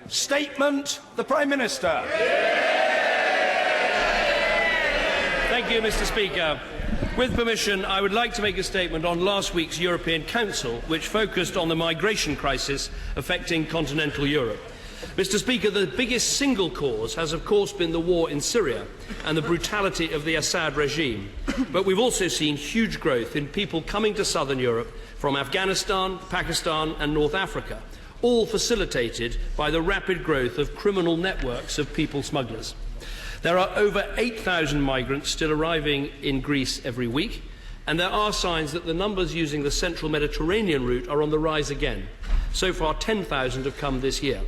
Statement, the Prime Minister. Thank you, Mr. Speaker. With permission, I would like to make a statement on last week's European Council, which focused on the migration crisis affecting continental Europe. Mr. Speaker, the biggest single cause has of course been the war in Syria and the brutality of the Assad regime. But we've also seen huge growth in people coming to southern Europe from Afghanistan, Pakistan and North Africa, all facilitated by the rapid growth of criminal networks of people smugglers. There are over 8,000 migrants still arriving in Greece every week, and there are signs that the numbers using the central Mediterranean route are on the rise again. So far, 10,000 have come this year.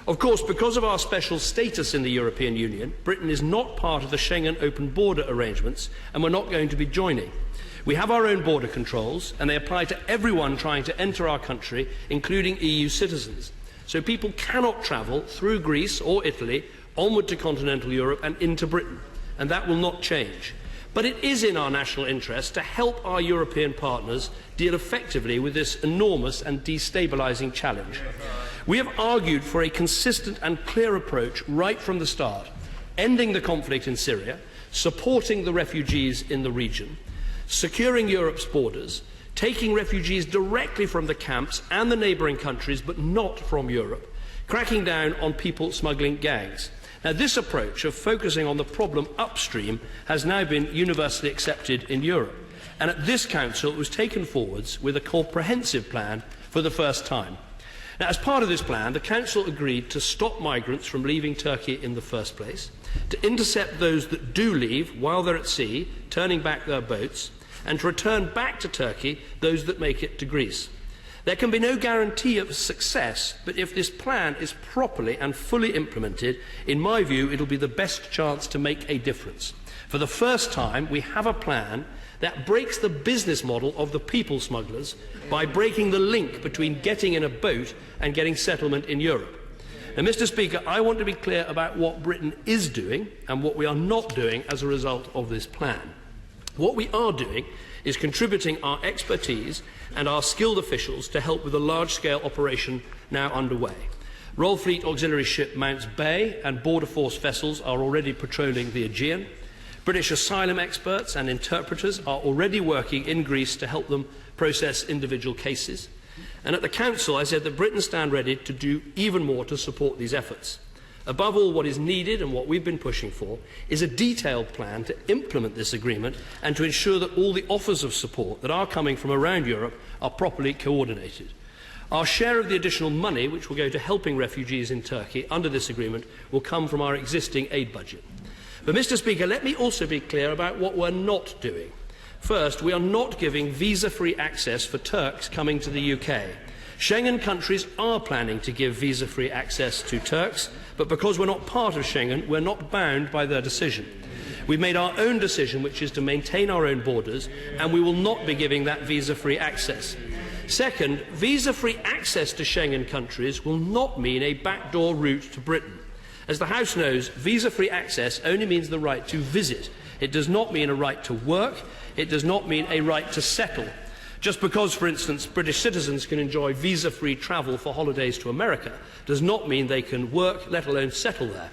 Of course, because of our special status in the European Union, Britain is not part of the Schengen open border arrangements, and we're not going to be joining. We have our own border controls, and they apply to everyone trying to enter our country, including EU citizens. So people cannot travel through Greece or Italy onward to continental Europe and into Britain, and that will not change. But it is in our national interest to help our European partners deal effectively with this enormous and destabilising challenge. We have argued for a consistent and clear approach right from the start, ending the conflict in Syria, supporting the refugees in the region, securing Europe's borders, taking refugees directly from the camps and the neighbouring countries but not from Europe, cracking down on people smuggling gangs. Now, this approach of focusing on the problem upstream has now been universally accepted in Europe, and at this Council it was taken forwards with a comprehensive plan for the first time. Now, as part of this plan, the Council agreed to stop migrants from leaving Turkey in the first place, to intercept those that do leave while they're at sea, turning back their boats, and to return back to Turkey those that make it to Greece. There can be no guarantee of success, but if this plan is properly and fully implemented, in my view, it will be the best chance to make a difference. For the first time, we have a plan that breaks the business model of the people smugglers by breaking the link between getting in a boat and getting settlement in Europe. Now, Mr. Speaker, I want to be clear about what Britain is doing and what we are not doing as a result of this plan. What we are doing is contributing our expertise and our skilled officials to help with the large-scale operation now underway. Royal Fleet Auxiliary Ship Mounts Bay and Border Force vessels are already patrolling the Aegean. British asylum experts and interpreters are already working in Greece to help them process individual cases. And at the Council, I said that Britain stand ready to do even more to support these efforts. Above all, what is needed and what we've been pushing for is a detailed plan to implement this agreement and to ensure that all the offers of support that are coming from around Europe are properly coordinated. Our share of the additional money, which will go to helping refugees in Turkey under this agreement, will come from our existing aid budget. But, Mr. Speaker, let me also be clear about what we're not doing. First, we are not giving visa-free access for Turks coming to the UK. Schengen countries are planning to give visa-free access to Turks, but because we're not part of Schengen, we're not bound by their decision. We've made our own decision, which is to maintain our own borders, and we will not be giving that visa-free access. Second, visa-free access to Schengen countries will not mean a backdoor route to Britain. As the House knows, visa-free access only means the right to visit. It does not mean a right to work. It does not mean a right to settle. Just because, for instance, British citizens can enjoy visa-free travel for holidays to America does not mean they can work, let alone settle there.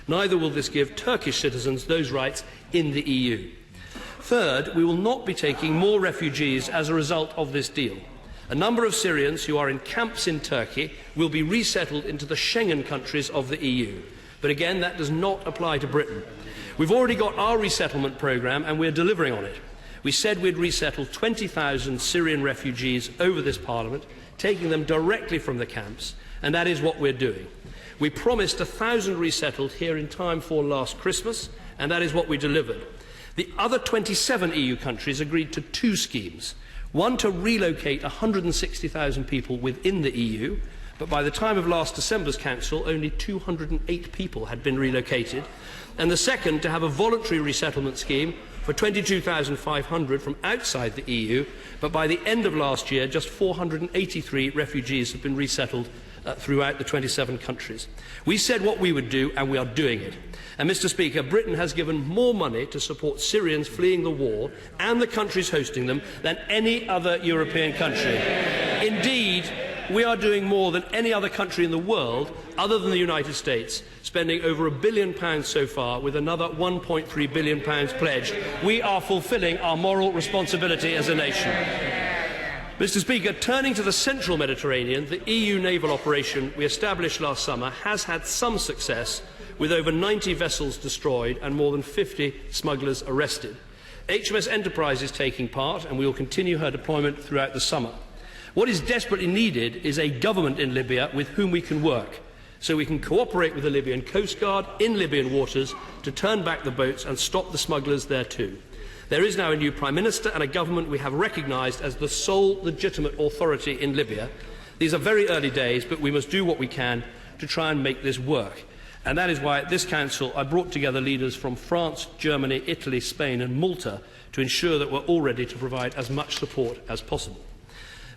Neither will this give Turkish citizens those rights in the EU. Third, we will not be taking more refugees as a result of this deal. A number of Syrians who are in camps in Turkey will be resettled into the Schengen countries of the EU. But again, that does not apply to Britain. We've already got our resettlement programme and we're delivering on it. We said we'd resettle 20,000 Syrian refugees over this Parliament, taking them directly from the camps, and that is what we're doing. We promised 1,000 resettled here in time for last Christmas, and that is what we delivered. The other 27 EU countries agreed to two schemes, one to relocate 160,000 people within the EU, but by the time of last December's Council, only 208 people had been relocated, and the second to have a voluntary resettlement scheme for 22,500 from outside the EU, but by the end of last year, just 483 refugees have been resettled throughout the 27 countries. We said what we would do, and we are doing it. And, Mr. Speaker, Britain has given more money to support Syrians fleeing the war and the countries hosting them than any other European country. Indeed, we are doing more than any other country in the world, other than the United States, spending over £1 billion so far, with another £1.3 billion pledged. We are fulfilling our moral responsibility as a nation. Mr. Speaker, turning to the central Mediterranean, the EU naval operation we established last summer has had some success, with over 90 vessels destroyed and more than 50 smugglers arrested. HMS Enterprise is taking part, and we will continue her deployment throughout the summer. What is desperately needed is a government in Libya with whom we can work, so we can cooperate with the Libyan Coast Guard in Libyan waters to turn back the boats and stop the smugglers there too. There is now a new Prime Minister and a government we have recognised as the sole legitimate authority in Libya. These are very early days, but we must do what we can to try and make this work. And that is why at this Council I brought together leaders from France, Germany, Italy, Spain and Malta to ensure that we're all ready to provide as much support as possible.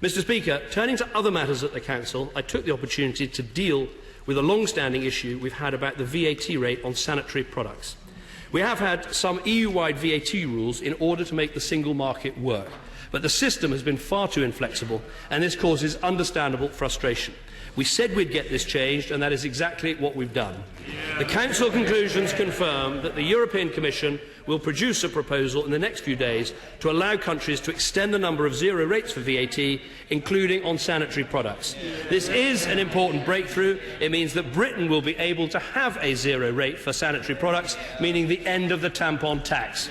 Mr. Speaker, turning to other matters at the Council, I took the opportunity to deal with a long-standing issue we've had about the VAT rate on sanitary products. We have had some EU-wide VAT rules in order to make the single market work, but the system has been far too inflexible, and this causes understandable frustration. We said we'd get this changed, and that is exactly what we've done. The Council conclusions confirm that the European Commission will produce a proposal in the next few days to allow countries to extend the number of zero rates for VAT, including on sanitary products. This is an important breakthrough. It means that Britain will be able to have a zero rate for sanitary products, meaning the end of the tampon tax.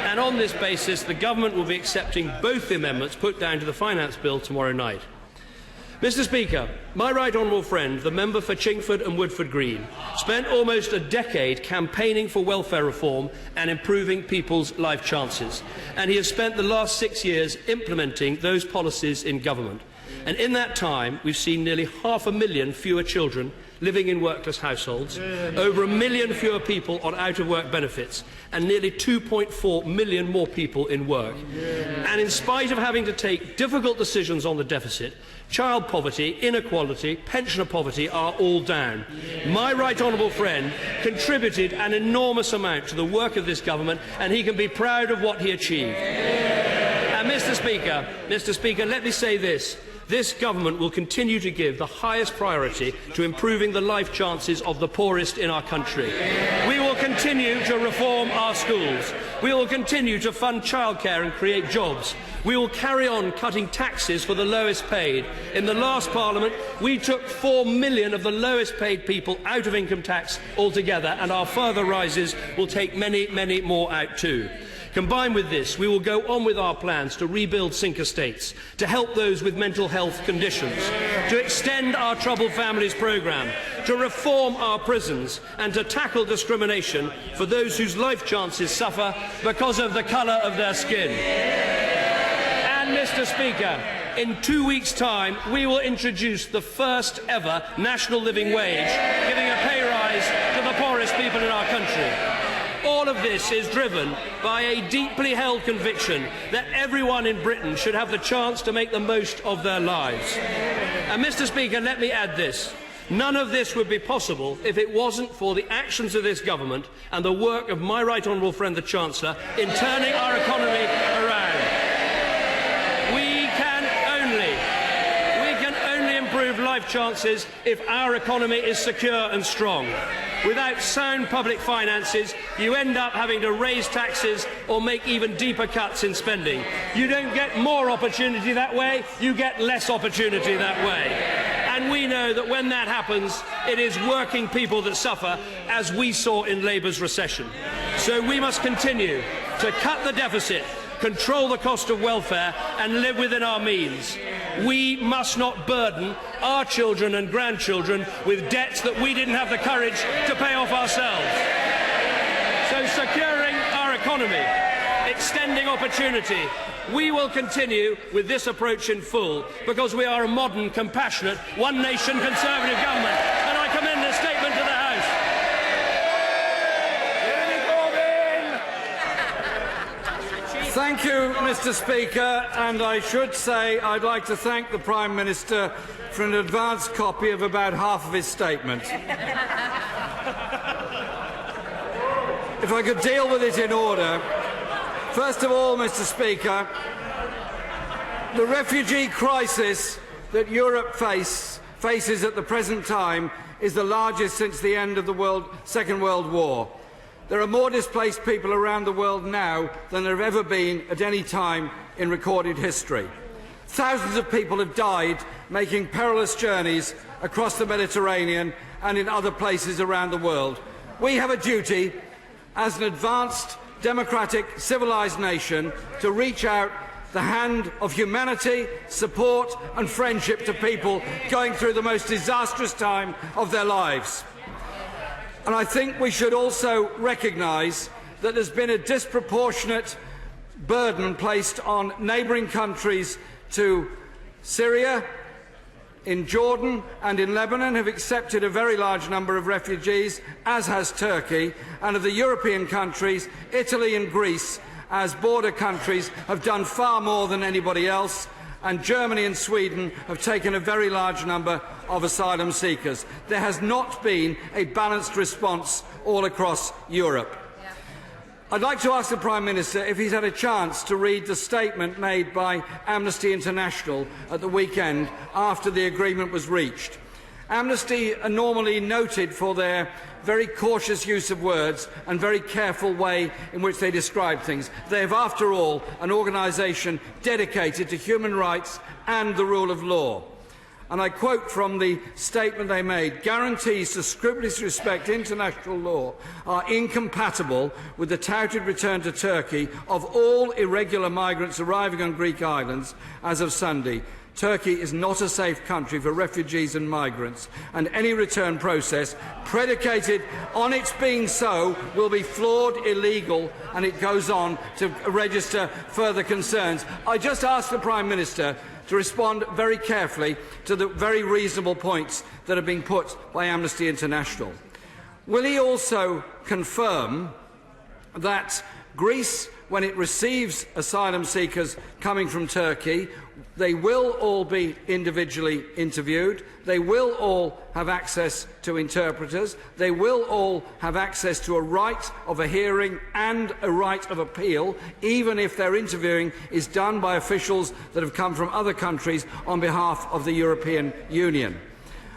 And on this basis, the government will be accepting both the amendments put down to the Finance Bill tomorrow night. Mr. Speaker, my right honourable friend, the member for Chingford and Woodford Green, spent almost a decade campaigning for welfare reform and improving people's life chances, and he has spent the last 6 years implementing those policies in government. And in that time, we've seen nearly 500,000 fewer children living in workless households, over 1 million fewer people on out-of-work benefits, and nearly 2.4 million more people in work. And in spite of having to take difficult decisions on the deficit, child poverty, inequality, pensioner poverty are all down. My right honourable friend contributed an enormous amount to the work of this government, and he can be proud of what he achieved. And Mr. Speaker, let me say this. This government will continue to give the highest priority to improving the life chances of the poorest in our country. We will continue to reform our schools. We will continue to fund childcare and create jobs. We will carry on cutting taxes for the lowest paid. In the last Parliament, we took 4 million of the lowest paid people out of income tax altogether, and our further rises will take many, many more out too. Combined with this, we will go on with our plans to rebuild sink estates, to help those with mental health conditions, to extend our Troubled Families programme, to reform our prisons and to tackle discrimination for those whose life chances suffer because of the colour of their skin. And, Mr. Speaker, in 2 weeks' time, we will introduce the first ever national living wage, giving a pay rise to the poorest people in our country. All of this is driven by a deeply held conviction that everyone in Britain should have the chance to make the most of their lives. And, Mr. Speaker, let me add this. None of this would be possible if it wasn't for the actions of this government and the work of my right honourable friend the Chancellor in turning our economy around. We can only improve life chances if our economy is secure and strong. Without sound public finances, you end up having to raise taxes or make even deeper cuts in spending. You don't get more opportunity that way, you get less opportunity that way. And we know that when that happens, it is working people that suffer, as we saw in Labour's recession. So we must continue to cut the deficit, control the cost of welfare and live within our means. We must not burden our children and grandchildren with debts that we didn't have the courage to pay off ourselves. So securing our economy, extending opportunity, we will continue with this approach in full because we are a modern, compassionate, one-nation Conservative government. And I commend this statement to the House. Thank you, Mr. Speaker, and I should say I'd like to thank the Prime Minister for an advance copy of about half of his statement. If I could deal with it in order. First of all, Mr. Speaker, The refugee crisis that Europe faces at the present time is the largest since the end of the Second World War. There are more displaced people around the world now than there have ever been at any time in recorded history. Thousands of people have died making perilous journeys across the Mediterranean and in other places around the world. We have a duty, as an advanced, democratic, civilised nation, to reach out the hand of humanity, support and friendship to people going through the most disastrous time of their lives. And I think we should also recognise that there's been a disproportionate burden placed on neighbouring countries to Syria, in Jordan and in Lebanon have accepted a very large number of refugees, as has Turkey, and of the European countries, Italy and Greece, as border countries, have done far more than anybody else, and Germany and Sweden have taken a very large number of asylum seekers. There has not been a balanced response all across Europe. I'd like to ask the Prime Minister if he's had a chance to read the statement made by Amnesty International at the weekend after the agreement was reached. Amnesty are normally noted for their very cautious use of words and very careful way in which they describe things. They have, after all, an organisation dedicated to human rights and the rule of law. And I quote from the statement they made: "Guarantees to scrupulously respect international law are incompatible with the touted return to Turkey of all irregular migrants arriving on Greek islands as of Sunday. Turkey is not a safe country for refugees and migrants, and any return process predicated on its being so will be flawed, illegal," and it goes on to register further concerns. I just ask the Prime Minister to respond very carefully to the very reasonable points that are being put by Amnesty International. Will he also confirm that Greece, when it receives asylum seekers coming from Turkey, they will all be individually interviewed, they will all have access to interpreters, they will all have access to a right of a hearing and a right of appeal, even if their interviewing is done by officials that have come from other countries on behalf of the European Union?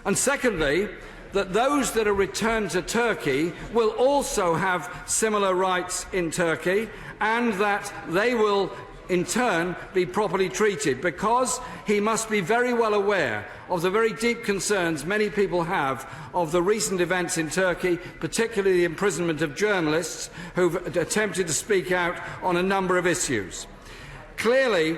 And secondly, that those that are returned to Turkey will also have similar rights in Turkey, and that they will in turn be properly treated, because he must be very well aware of the very deep concerns many people have of the recent events in Turkey, particularly the imprisonment of journalists who've attempted to speak out on a number of issues. Clearly,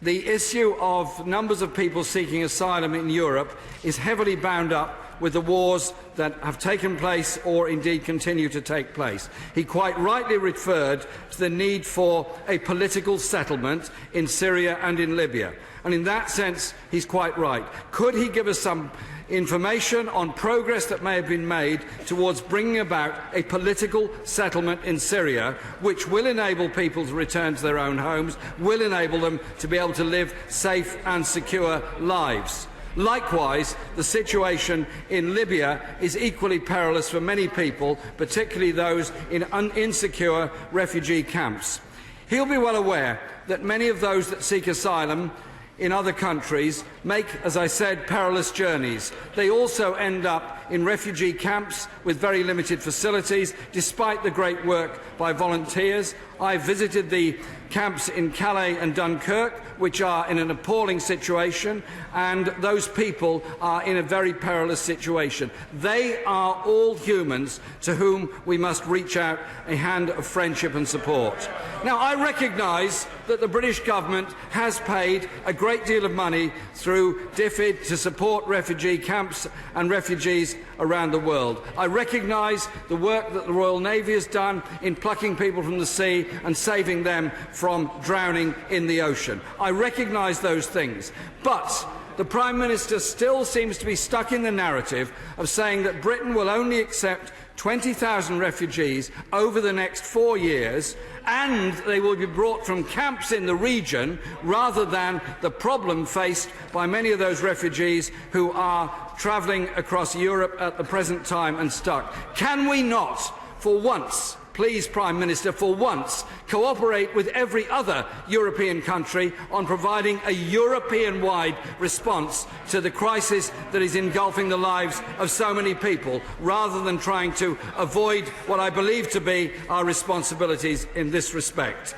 the issue of numbers of people seeking asylum in Europe is heavily bound up with the wars that have taken place or indeed continue to take place. He quite rightly referred to the need for a political settlement in Syria and in Libya. And in that sense, he's quite right. Could he give us some information on progress that may have been made towards bringing about a political settlement in Syria, which will enable people to return to their own homes, will enable them to be able to live safe and secure lives? Likewise, the situation in Libya is equally perilous for many people, particularly those in insecure refugee camps. He'll be well aware that many of those that seek asylum in other countries make, as I said, perilous journeys. They also end up in refugee camps with very limited facilities, despite the great work by volunteers. I visited the camps in Calais and Dunkirk, which are in an appalling situation, and those people are in a very perilous situation. They are all humans to whom we must reach out a hand of friendship and support. Now, I recognise that the British government has paid a great deal of money through DFID to support refugee camps and refugees around the world. I recognise the work that the Royal Navy has done in plucking people from the sea and saving them from drowning in the ocean. I recognise those things. But the Prime Minister still seems to be stuck in the narrative of saying that Britain will only accept 20,000 refugees over the next 4 years, and they will be brought from camps in the region rather than the problem faced by many of those refugees who are travelling across Europe at the present time and stuck. Can we not, for once please, Prime Minister, for once, cooperate with every other European country on providing a European-wide response to the crisis that is engulfing the lives of so many people, rather than trying to avoid what I believe to be our responsibilities in this respect.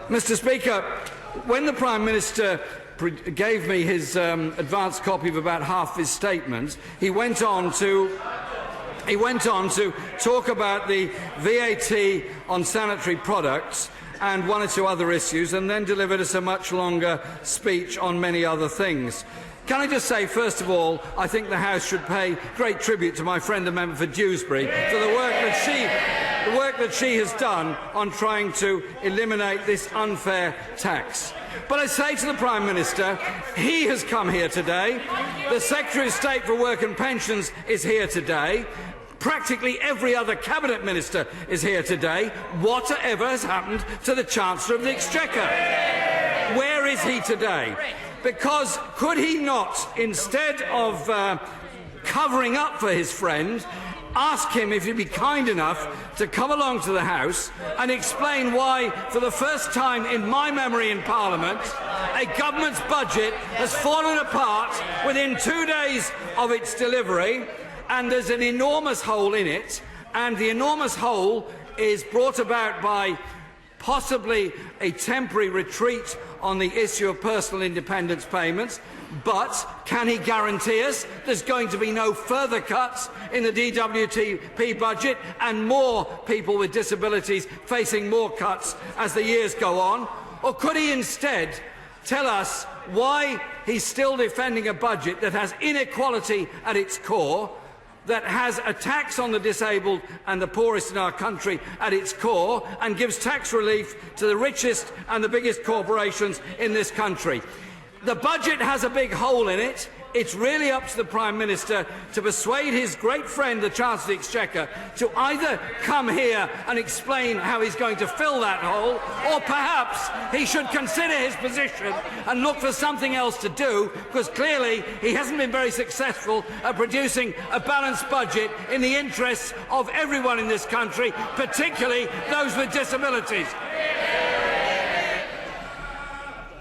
Mr. Speaker, when the Prime Minister gave me his advance copy of about half his statement, he went on to talk about the VAT on sanitary products and one or two other issues, and then delivered us a much longer speech on many other things. Can I just say, first of all, I think the House should pay great tribute to my friend, the member for Dewsbury, for the work that she has done on trying to eliminate this unfair tax. But I say to the Prime Minister, he has come here today. The Secretary of State for Work and Pensions is here today. Practically every other Cabinet Minister is here today. Whatever has happened to the Chancellor of the Exchequer? Where is he today? Because could he not, instead of covering up for his friend, ask him if he'd be kind enough to come along to the House and explain why, for the first time in my memory in Parliament, a government's budget has fallen apart within 2 days of its delivery, and there's an enormous hole in it, and the enormous hole is brought about by possibly a temporary retreat on the issue of personal independence payments. But can he guarantee us there's going to be no further cuts in the DWP budget and more people with disabilities facing more cuts as the years go on? Or could he instead tell us why he's still defending a budget that has inequality at its core, that has a tax on the disabled and the poorest in our country at its core, and gives tax relief to the richest and the biggest corporations in this country? The budget has a big hole in it. It's really up to the Prime Minister to persuade his great friend, the Chancellor of the Exchequer, to either come here and explain how he's going to fill that hole, or perhaps he should consider his position and look for something else to do, because clearly he hasn't been very successful at producing a balanced budget in the interests of everyone in this country, particularly those with disabilities.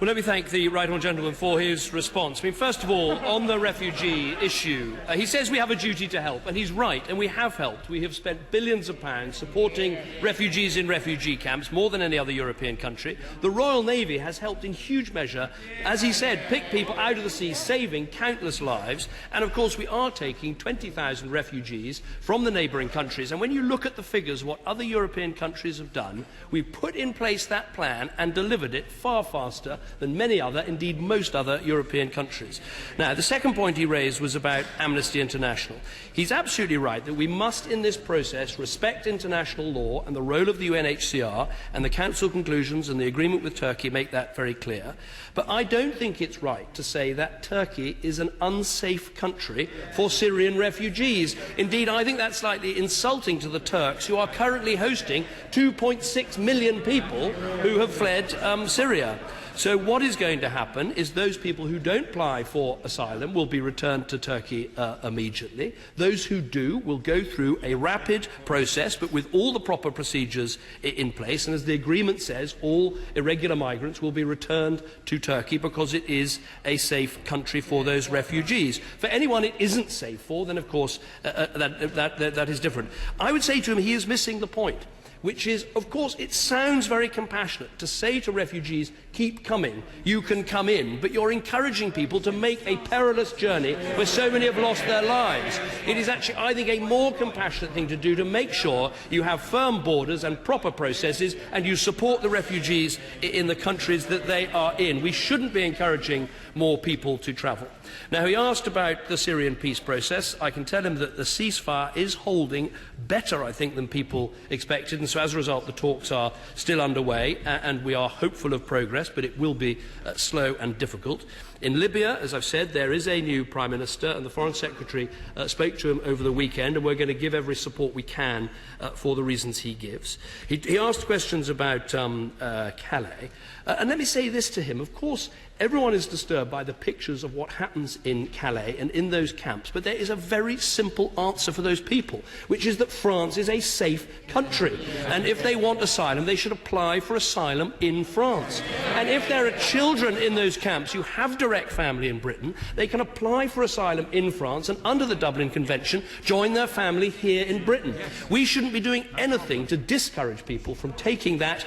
Well, let me thank the right honourable gentleman for his response. I mean, first of all, on the refugee issue, he says we have a duty to help, and he's right, and we have helped. We have spent billions of pounds supporting refugees in refugee camps, more than any other European country. The Royal Navy has helped in huge measure, as he said, pick people out of the sea, saving countless lives. And of course, we are taking 20,000 refugees from the neighbouring countries. And when you look at the figures, what other European countries have done, we've put in place that plan and delivered it far faster than many other, indeed most other European countries. Now, the second point he raised was about Amnesty International. He's absolutely right that we must, in this process, respect international law, and the role of the UNHCR and the Council conclusions and the agreement with Turkey make that very clear. But I don't think it's right to say that Turkey is an unsafe country for Syrian refugees. Indeed, I think that's slightly insulting to the Turks, who are currently hosting 2.6 million people who have fled Syria. So what is going to happen is those people who don't apply for asylum will be returned to Turkey immediately. Those who do will go through a rapid process, but with all the proper procedures in place. And as the agreement says, all irregular migrants will be returned to Turkey because it is a safe country for those refugees. For anyone it isn't safe for, then of course that is different. I would say to him he is missing the point, which is, of course, it sounds very compassionate to say to refugees, keep coming, you can come in, but you're encouraging people to make a perilous journey where so many have lost their lives. It is actually, I think, a more compassionate thing to do to make sure you have firm borders and proper processes and you support the refugees in the countries that they are in. We shouldn't be encouraging more people to travel. Now, he asked about the Syrian peace process. I can tell him that the ceasefire is holding better, I think, than people expected, and so as a result the talks are still underway and we are hopeful of progress, but it will be slow and difficult. In Libya, as I've said, there is a new Prime Minister, and the Foreign Secretary spoke to him over the weekend, and we're going to give every support we can for the reasons he gives. He asked questions about Calais, and let me say this to him. Of course, everyone is disturbed by the pictures of what happens in Calais and in those camps, but there is a very simple answer for those people, which is that France is a safe country. And if they want asylum, they should apply for asylum in France. And if there are children in those camps who have direct family in Britain, they can apply for asylum in France and, under the Dublin Convention, join their family here in Britain. We shouldn't be doing anything to discourage people from taking that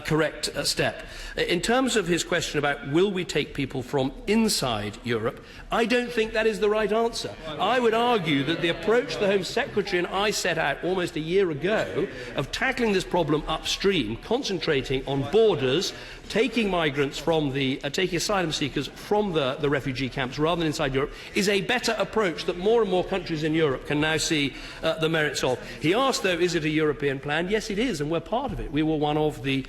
correct step. In terms of his question about will we take people from inside Europe, I don't think that is the right answer. I would argue that the approach the Home Secretary and I set out almost a year ago of tackling this problem upstream, concentrating on borders, taking migrants from taking asylum seekers from the refugee camps rather than inside Europe, is a better approach that more and more countries in Europe can now see the merits of. He asked, though, is it a European plan? Yes, it is, and we're part of it. We were one of the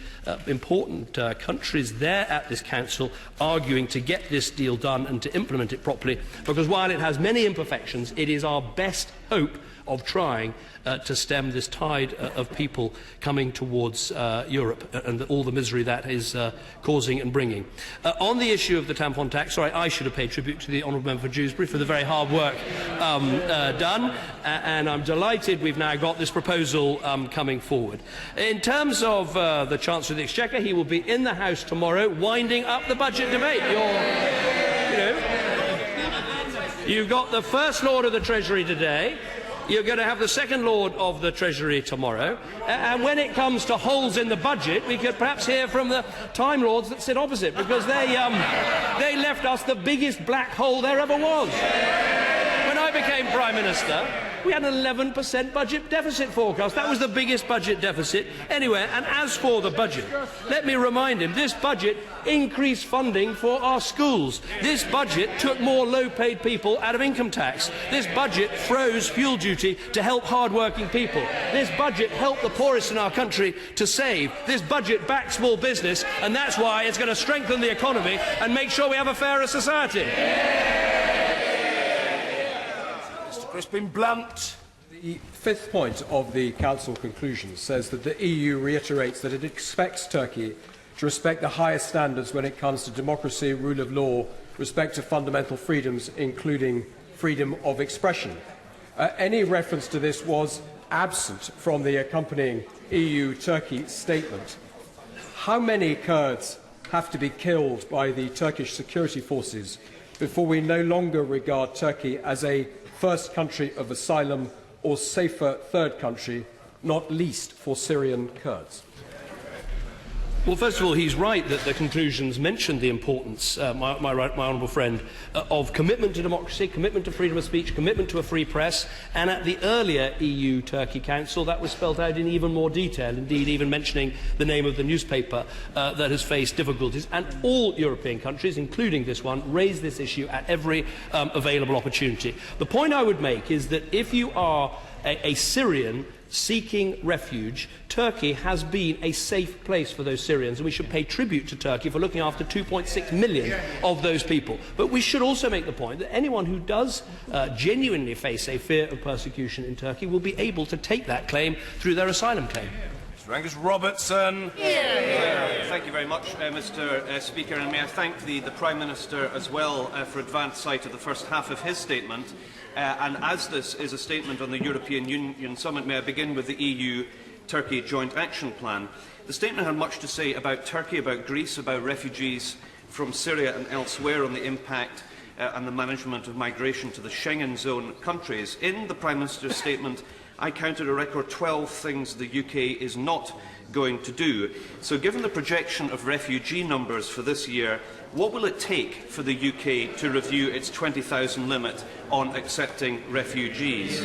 important countries there at this Council arguing to get this deal done and to implement it properly, because while it has many imperfections, it is our best hope of trying to stem this tide of people coming towards Europe and all the misery that is causing and bringing. On the issue of the tampon tax, sorry, I should have paid tribute to the Honourable Member for Dewsbury for the very hard work done, and I'm delighted we've now got this proposal coming forward. In terms of the Chancellor of the Exchequer, he will be in the House tomorrow winding up the budget debate. You've got the First Lord of the Treasury today. You're going to have the Second Lord of the Treasury tomorrow. And when it comes to holes in the budget, we could perhaps hear from the Time Lords that sit opposite, because they left us the biggest black hole there ever was. When I became Prime Minister, we had an 11% budget deficit forecast. That was the biggest budget deficit anywhere. And as for the budget, let me remind him, this budget increased funding for our schools. This budget took more low-paid people out of income tax. This budget froze fuel duty to help hard-working people. This budget helped the poorest in our country to save. This budget backed small business, and that's why it's going to strengthen the economy and make sure we have a fairer society. Crispin Blunt. The fifth point of the Council conclusions says that the EU reiterates that it expects Turkey to respect the highest standards when it comes to democracy, rule of law, respect to fundamental freedoms, including freedom of expression. Any reference to this was absent from the accompanying EU-Turkey statement. How many Kurds have to be killed by the Turkish security forces before we no longer regard Turkey as a first country of asylum or safer third country, not least for Syrian Kurds? Well, first of all, he's right that the conclusions mentioned the importance, my honourable friend, of commitment to democracy, commitment to freedom of speech, commitment to a free press, and at the earlier EU-Turkey Council that was spelled out in even more detail, indeed even mentioning the name of the newspaper that has faced difficulties. And all European countries, including this one, raise this issue at every available opportunity. The point I would make is that if you are a Syrian seeking refuge, Turkey has been a safe place for those Syrians, and we should pay tribute to Turkey for looking after 2.6 million of those people. But we should also make the point that anyone who does genuinely face a fear of persecution in Turkey will be able to take that claim through their asylum claim. Mr. Angus Robertson. Thank you very much, Mr. Speaker, and may I thank the Prime Minister as well for advance sight of the first half of his statement. And as this is a statement on the European Union Summit, may I begin with the EU-Turkey Joint Action Plan. The statement had much to say about Turkey, about Greece, about refugees from Syria and elsewhere, on the impact and the management of migration to the Schengen zone countries. In the Prime Minister's statement, I counted a record 12 things the UK is not going to do. So given the projection of refugee numbers for this year, what will it take for the UK to review its 20,000 limit on accepting refugees?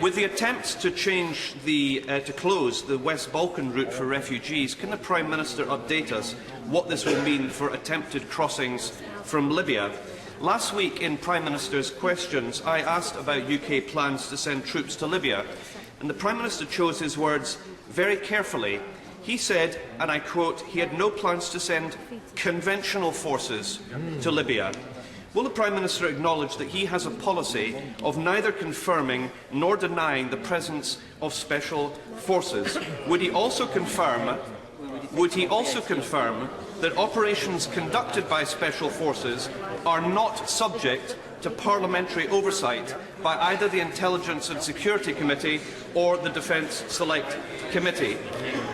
With the attempts to to close the West Balkan route for refugees, can the Prime Minister update us what this will mean for attempted crossings from Libya? Last week in Prime Minister's questions, I asked about UK plans to send troops to Libya, and the Prime Minister chose his words very carefully. He said, and I quote, he had no plans to send conventional forces to Libya. Will the Prime Minister acknowledge that he has a policy of neither confirming nor denying the presence of special forces? Would he also confirm that operations conducted by special forces are not subject to parliamentary oversight by either the Intelligence and Security Committee or the Defence Select committee.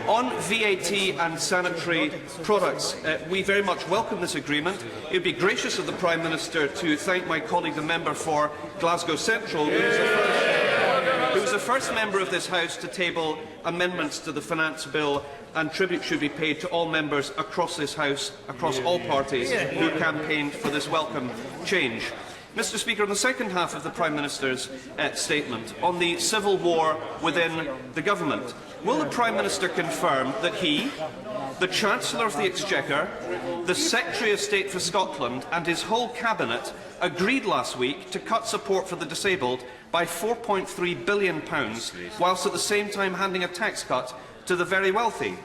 On VAT and sanitary products, we very much welcome this agreement. It would be gracious of the Prime Minister to thank my colleague, the member for Glasgow Central, who was the first member of this House to table amendments to the finance bill, and tribute should be paid to all members across this House, across all parties, who campaigned for this welcome change. Mr. Speaker, on the second half of the Prime Minister's statement on the civil war within the government, will the Prime Minister confirm that he, the Chancellor of the Exchequer, the Secretary of State for Scotland and his whole Cabinet agreed last week to cut support for the disabled by £4.3 billion, whilst at the same time handing a tax cut to the very wealthy?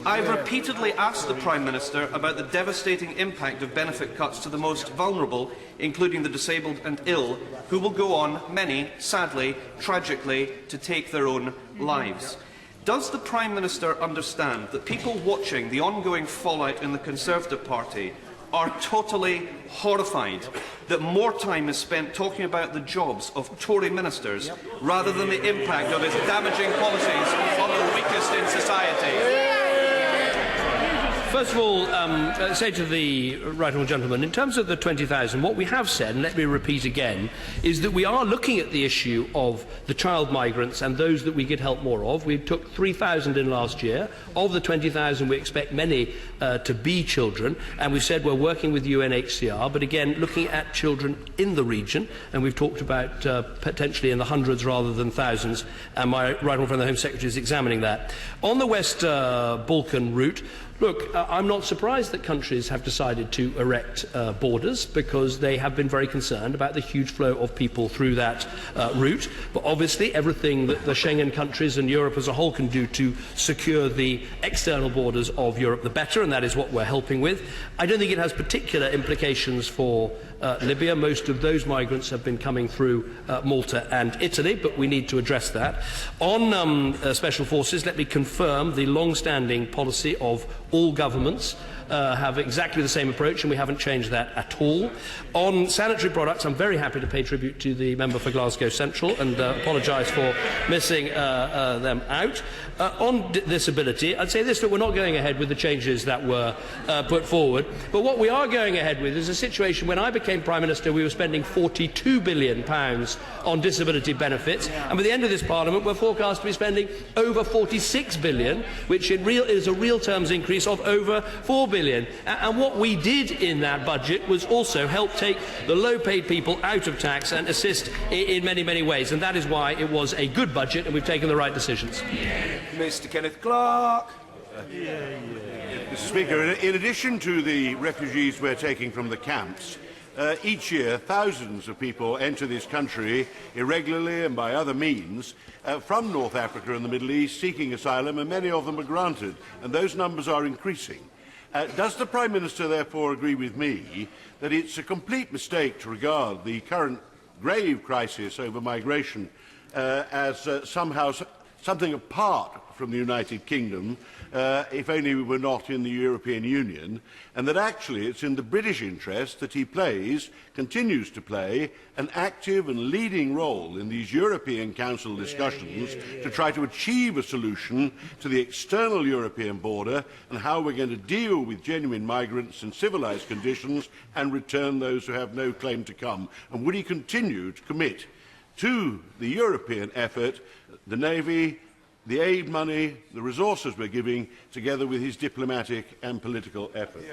I've repeatedly asked the Prime Minister about the devastating impact of benefit cuts to the most vulnerable, including the disabled and ill, who will go on, many, sadly, tragically, to take their own lives. Does the Prime Minister understand that people watching the ongoing fallout in the Conservative Party are totally horrified that more time is spent talking about the jobs of Tory ministers rather than the impact of his damaging policies on the weakest in society? First of all, say to the right honourable gentleman, in terms of the 20,000, what we have said, and let me repeat again, is that we are looking at the issue of the child migrants and those that we could help more of. We took 3,000 in last year. Of the 20,000, we expect many to be children, and we've said we're working with UNHCR, but again, looking at children in the region, and we've talked about potentially in the hundreds rather than thousands, and my right honourable friend, the Home Secretary, is examining that. On the West Balkan route, look, I'm not surprised that countries have decided to erect borders, because they have been very concerned about the huge flow of people through that route. But obviously everything that the Schengen countries and Europe as a whole can do to secure the external borders of Europe, the better, and that is what we're helping with. I don't think it has particular implications for Libya. Most of those migrants have been coming through Malta and Italy, but we need to address that. On special forces, let me confirm the long-standing policy of all governments have exactly the same approach, and we haven't changed that at all. On sanitary products, I'm very happy to pay tribute to the member for Glasgow Central and apologise for missing them out. On disability, I'd say this, that we're not going ahead with the changes that were put forward, but what we are going ahead with is a situation. When I became Prime Minister, we were spending £42 billion on disability benefits, and by the end of this Parliament we're forecast to be spending over £46 billion, which is a real terms increase of over £4 billion. And what we did in that budget was also help take the low-paid people out of tax and assist in many, many ways, and that is why it was a good budget and we've taken the right decisions. Mr. Kenneth Clark. Mr. Speaker, in addition to the refugees we're taking from the camps, each year thousands of people enter this country irregularly and by other means from North Africa and the Middle East seeking asylum, and many of them are granted, and those numbers are increasing. Does the Prime Minister therefore agree with me that it's a complete mistake to regard the current grave crisis over migration as somehow something apart from the United Kingdom, if only we were not in the European Union, and that actually it's in the British interest that he continues to play, an active and leading role in these European Council discussions to try to achieve a solution to the external European border and how we're going to deal with genuine migrants in civilised conditions and return those who have no claim to come. And would he continue to commit to the European effort, the Navy, the aid money, the resources we're giving, together with his diplomatic and political efforts?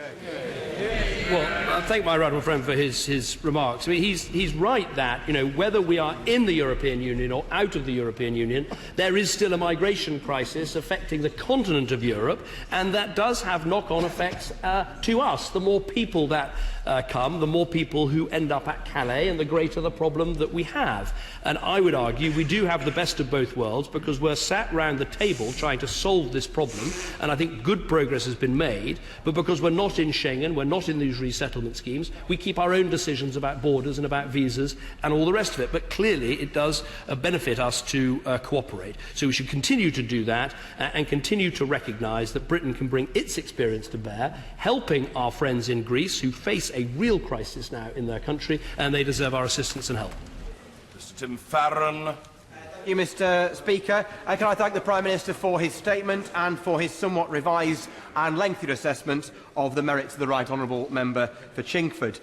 Well, I thank my right honourable friend for his remarks. I mean, he's right that, whether we are in the European Union or out of the European Union, there is still a migration crisis affecting the continent of Europe, and that does have knock-on effects to us. The more people that come, the more people who end up at Calais, and the greater the problem that we have. And I would argue we do have the best of both worlds, because we're sat round the table trying to solve this problem, and I think good progress has been made, but because we're not in Schengen, we're not in these resettlement schemes, we keep our own decisions about borders and about visas and all the rest of it. But clearly it does benefit us to cooperate. So we should continue to do that and continue to recognise that Britain can bring its experience to bear, helping our friends in Greece who face a real crisis now in their country, and they deserve our assistance and help. Mr. Tim Farron. you, Mr. Speaker. Can I thank the Prime Minister for his statement and for his somewhat revised and lengthier assessment of the merits of the Right Honourable Member for Chingford.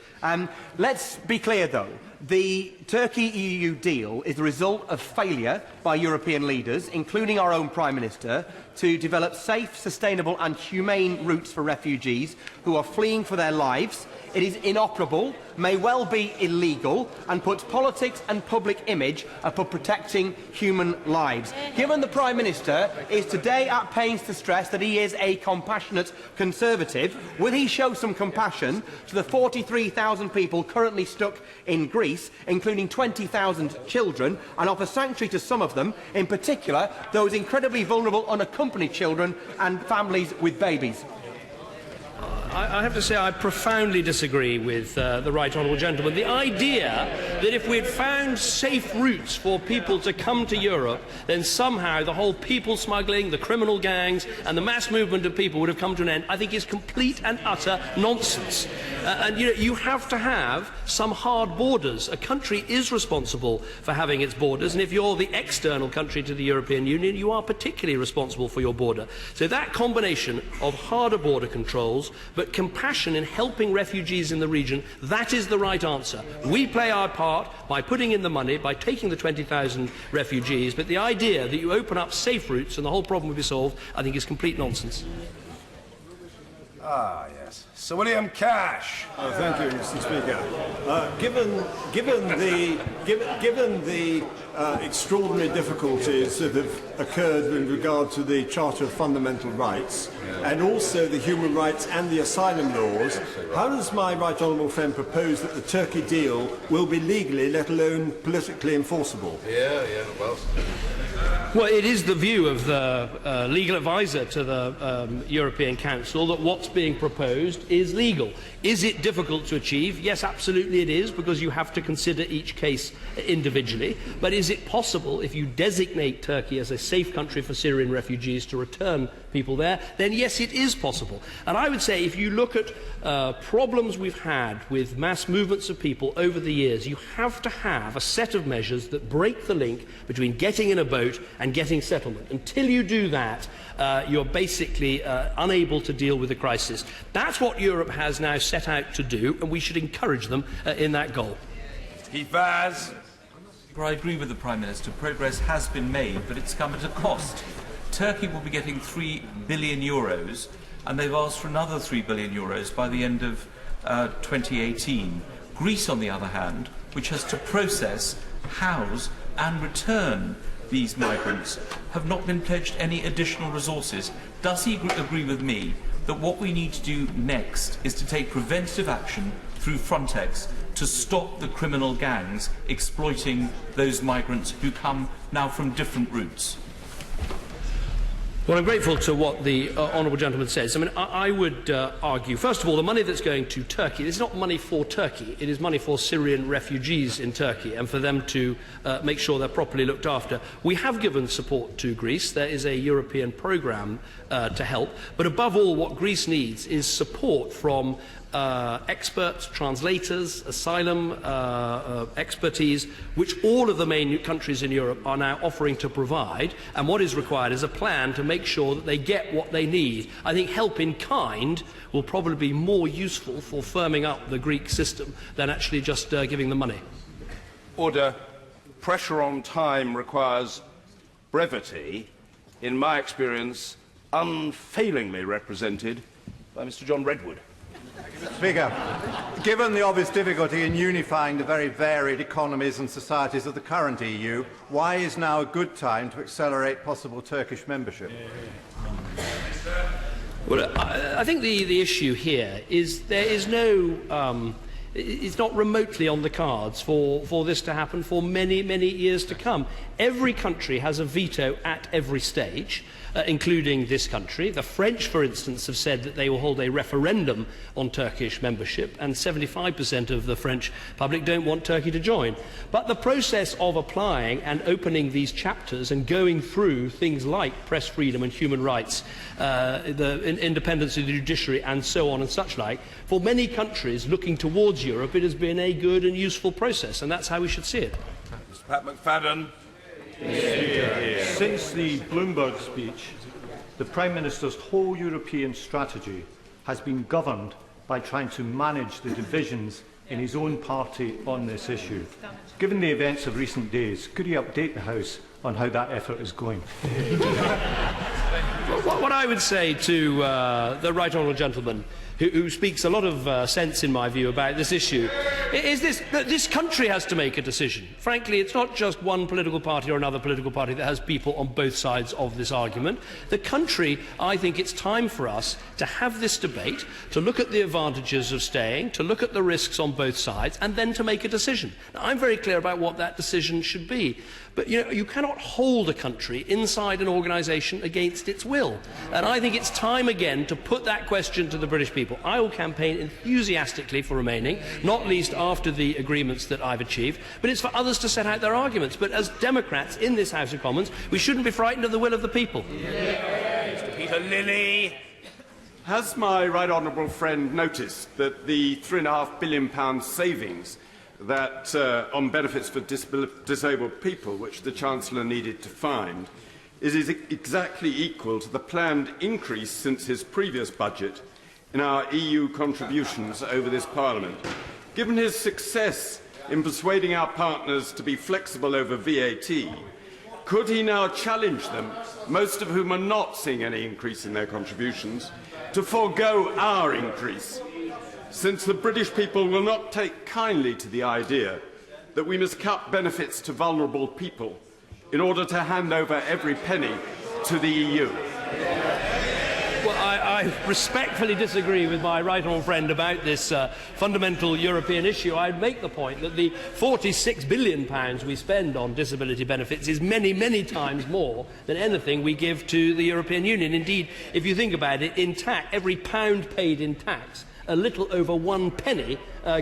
Let's be clear, though. The Turkey-EU deal is the result of failure by European leaders, including our own Prime Minister, to develop safe, sustainable and humane routes for refugees who are fleeing for their lives. It is inoperable, may well be illegal, and puts politics and public image above protecting human lives. Given the Prime Minister is today at pains to stress that he is a compassionate Conservative, will he show some compassion to the 43,000 people currently stuck in Greece, including 20,000 children, and offer sanctuary to some of them, in particular those incredibly vulnerable unaccompanied children and families with babies? I have to say I profoundly disagree with the Right Honourable Gentleman. The idea that if we had found safe routes for people to come to Europe, then somehow the whole people smuggling, the criminal gangs and the mass movement of people would have come to an end, I think is complete and utter nonsense. And you have to have some hard borders. A country is responsible for having its borders, and if you're the external country to the European Union, you are particularly responsible for your border. So that combination of harder border controls, but compassion in helping refugees in the region, that is the right answer. We play our part by putting in the money, by taking the 20,000 refugees, but the idea that you open up safe routes and the whole problem will be solved, I think is complete nonsense. Ah, yes. Sir William Cash. Thank you, Mr. Speaker. Given the extraordinary difficulties that have occurred in regard to the Charter of Fundamental Rights, and also the human rights and the asylum laws, how does my right honourable friend propose that the Turkey deal will be legally, let alone politically, enforceable? Well, it is the view of the legal advisor to the European Council that what's being proposed is legal. Is it difficult to achieve? Yes, absolutely it is, because you have to consider each case individually. But is it possible, if you designate Turkey as a safe country for Syrian refugees, to return people there? Then yes, it is possible. And I would say if you look at problems we've had with mass movements of people over the years, you have to have a set of measures that break the link between getting in a boat and getting settlement. Until you do that, you're basically unable to deal with the crisis. That's what Europe has now set out to do, and we should encourage them in that goal. Keith Vaz. I agree with the Prime Minister. Progress has been made, but it's come at a cost. Turkey will be getting €3 billion, and they've asked for another €3 billion by the end of 2018. Greece, on the other hand, which has to process, house and return these migrants, have not been pledged any additional resources. Does he agree with me that what we need to do next is to take preventative action through Frontex to stop the criminal gangs exploiting those migrants who come now from different routes? Well, I'm grateful to what the honourable gentleman says. I mean, I would argue, first of all, the money that's going to Turkey is not money for Turkey. It is money for Syrian refugees in Turkey and for them to make sure they're properly looked after. We have given support to Greece. There is a European programme to help. But above all, what Greece needs is support from experts, translators, asylum expertise, which all of the main countries in Europe are now offering to provide. And what is required is a plan to make sure that they get what they need. I think help in kind will probably be more useful for firming up the Greek system than actually just giving them money. Order. Pressure on time requires brevity, in my experience, unfailingly represented by Mr. John Redwood. Speaker, given the obvious difficulty in unifying the very varied economies and societies of the current EU, why is now a good time to accelerate possible Turkish membership? Well, I think the issue here is there is no... it's not remotely on the cards for this to happen for many, many years to come. Every country has a veto at every stage, including this country. The French, for instance, have said that they will hold a referendum on Turkish membership, and 75% of the French public don't want Turkey to join. But the process of applying and opening these chapters and going through things like press freedom and human rights, the independence of the judiciary and so on and such like, for many countries looking towards Europe, it has been a good and useful process, and that's how we should see it. Mr. Pat McFadden. Since the Bloomberg speech, the Prime Minister's whole European strategy has been governed by trying to manage the divisions in his own party on this issue. Given the events of recent days, could he update the House on how that effort is going? What I would say to the right honourable gentleman, who speaks a lot of sense, in my view, about this issue, is that this country has to make a decision. Frankly, it's not just one political party or another political party that has people on both sides of this argument. The country, I think it's time for us to have this debate, to look at the advantages of staying, to look at the risks on both sides, and then to make a decision. Now, I'm very clear about what that decision should be. But you cannot hold a country inside an organisation against its will. And I think it's time again to put that question to the British people. I will campaign enthusiastically for remaining, not least after the agreements that I've achieved, but it's for others to set out their arguments. But as Democrats in this House of Commons, we shouldn't be frightened of the will of the people. Mr. Peter Lilly. Has my right honourable friend noticed that the £3.5 billion savings that on benefits for disabled people, which the Chancellor needed to find, is exactly equal to the planned increase since his previous budget in our EU contributions over this Parliament? Given his success in persuading our partners to be flexible over VAT, could he now challenge them, most of whom are not seeing any increase in their contributions, to forego our increase? Since the British people will not take kindly to the idea that we must cut benefits to vulnerable people in order to hand over every penny to the EU. Well, I respectfully disagree with my right honourable friend about this fundamental European issue. I'd make the point that the £46 billion we spend on disability benefits is many, many times more than anything we give to the European Union. Indeed, if you think about it, in tax, every pound paid in tax, a little over 1 penny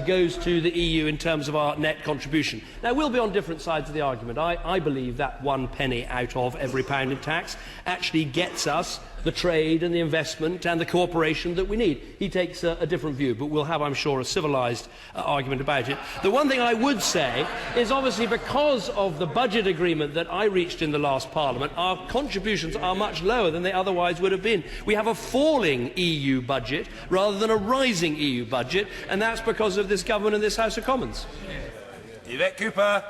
goes to the EU in terms of our net contribution. Now, we'll be on different sides of the argument. I believe that 1 penny out of every pound in tax actually gets us the trade and the investment and the cooperation that we need. He takes a different view, but we'll have, I'm sure, a civilised argument about it. The one thing I would say is, obviously, because of the budget agreement that I reached in the last Parliament, our contributions are much lower than they otherwise would have been. We have a falling EU budget rather than a rising EU budget, and that's because of this government and this House of Commons. Yvette Cooper.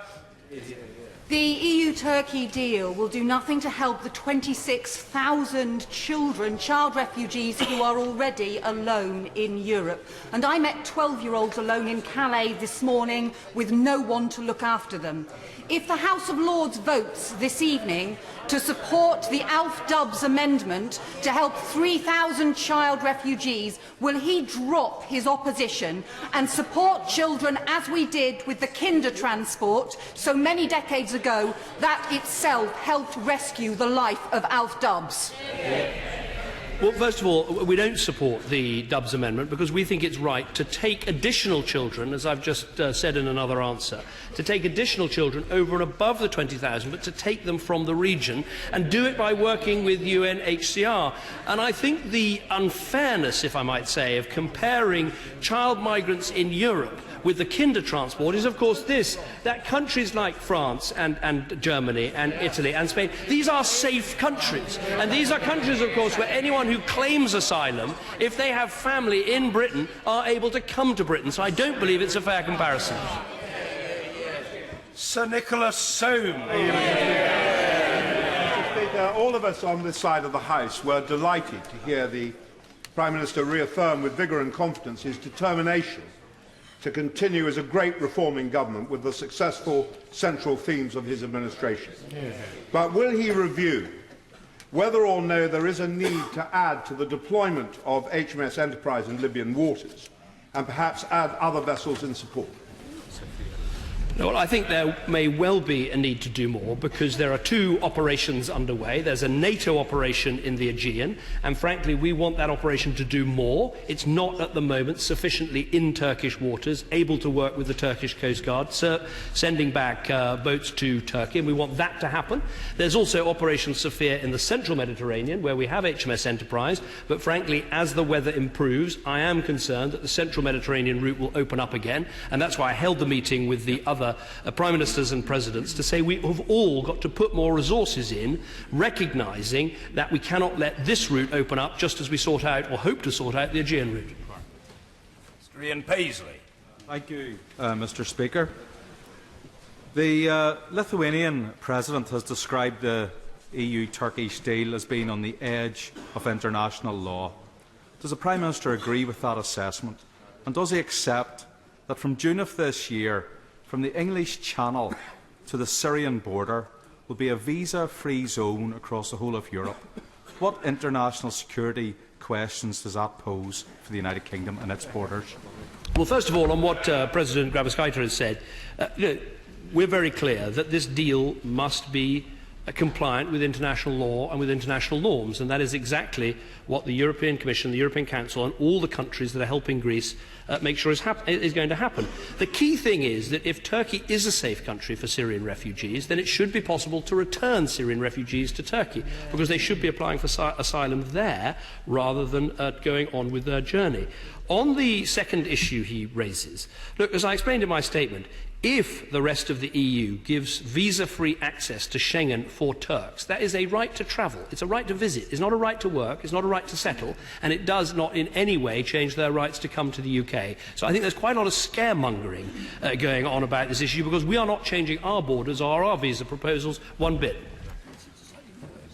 The EU-Turkey deal will do nothing to help the 26,000 child refugees who are already alone in Europe. And I met 12-year-olds alone in Calais this morning with no one to look after them. If the House of Lords votes this evening to support the Alf Dubs amendment to help 3,000 child refugees, will he drop his opposition and support children as we did with the kinder transport so many decades ago that itself helped rescue the life of Alf Dubs? Well, first of all, we don't support the Dubs Amendment because we think it's right to take additional children, as I've just said in another answer, to take additional children over and above the 20,000, but to take them from the region and do it by working with UNHCR. And I think the unfairness, if I might say, of comparing child migrants in Europe with the kinder transport is, of course, that countries like France and Germany and Italy and Spain, these are safe countries. And these are countries, of course, where anyone who claims asylum, if they have family in Britain, are able to come to Britain. So I don't believe it's a fair comparison. Sir Nicholas Soames. Mr. Speaker, all of us on this side of the House were delighted to hear the Prime Minister reaffirm with vigour and confidence his determination to continue as a great reforming government with the successful central themes of his administration. But will he review whether or no there is a need to add to the deployment of HMS Enterprise in Libyan waters and perhaps add other vessels in support? Well, I think there may well be a need to do more because there are two operations underway. There's a NATO operation in the Aegean, and frankly, we want that operation to do more. It's not at the moment sufficiently in Turkish waters, able to work with the Turkish Coast Guard, sending back boats to Turkey, and we want that to happen. There's also Operation Sophia in the central Mediterranean, where we have HMS Enterprise, but frankly, as the weather improves, I am concerned that the central Mediterranean route will open up again, and that's why I held the meeting with the other other Prime Ministers and Presidents to say we have all got to put more resources in, recognising that we cannot let this route open up just as we sort out, or hope to sort out, the Aegean route. Mr. Ian Paisley. Thank you, Mr. Speaker. The Lithuanian President has described the EU-Turkish deal as being on the edge of international law. Does the Prime Minister agree with that assessment? And does he accept that from June of this year, from the English Channel to the Syrian border, will be a visa-free zone across the whole of Europe? What international security questions does that pose for the United Kingdom and its borders? Well, first of all, on what President Grabowskaita has said, we're very clear that this deal must be compliant with international law and with international norms, and that is exactly what the European Commission, the European Council and all the countries that are helping Greece make sure is going to happen. The key thing is that if Turkey is a safe country for Syrian refugees, then it should be possible to return Syrian refugees to Turkey, because they should be applying for asylum there rather than going on with their journey. On the second issue he raises, look, as I explained in my statement, if the rest of the EU gives visa-free access to Schengen for Turks, that is a right to travel, it's a right to visit, it's not a right to work, it's not a right to settle, and it does not in any way change their rights to come to the UK. So I think there's quite a lot of scaremongering going on about this issue, because we are not changing our borders or our visa proposals one bit.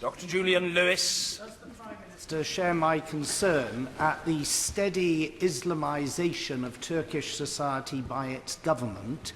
Dr. Julian Lewis. Does the Prime Minister share my concern at the steady Islamisation of Turkish society by its government?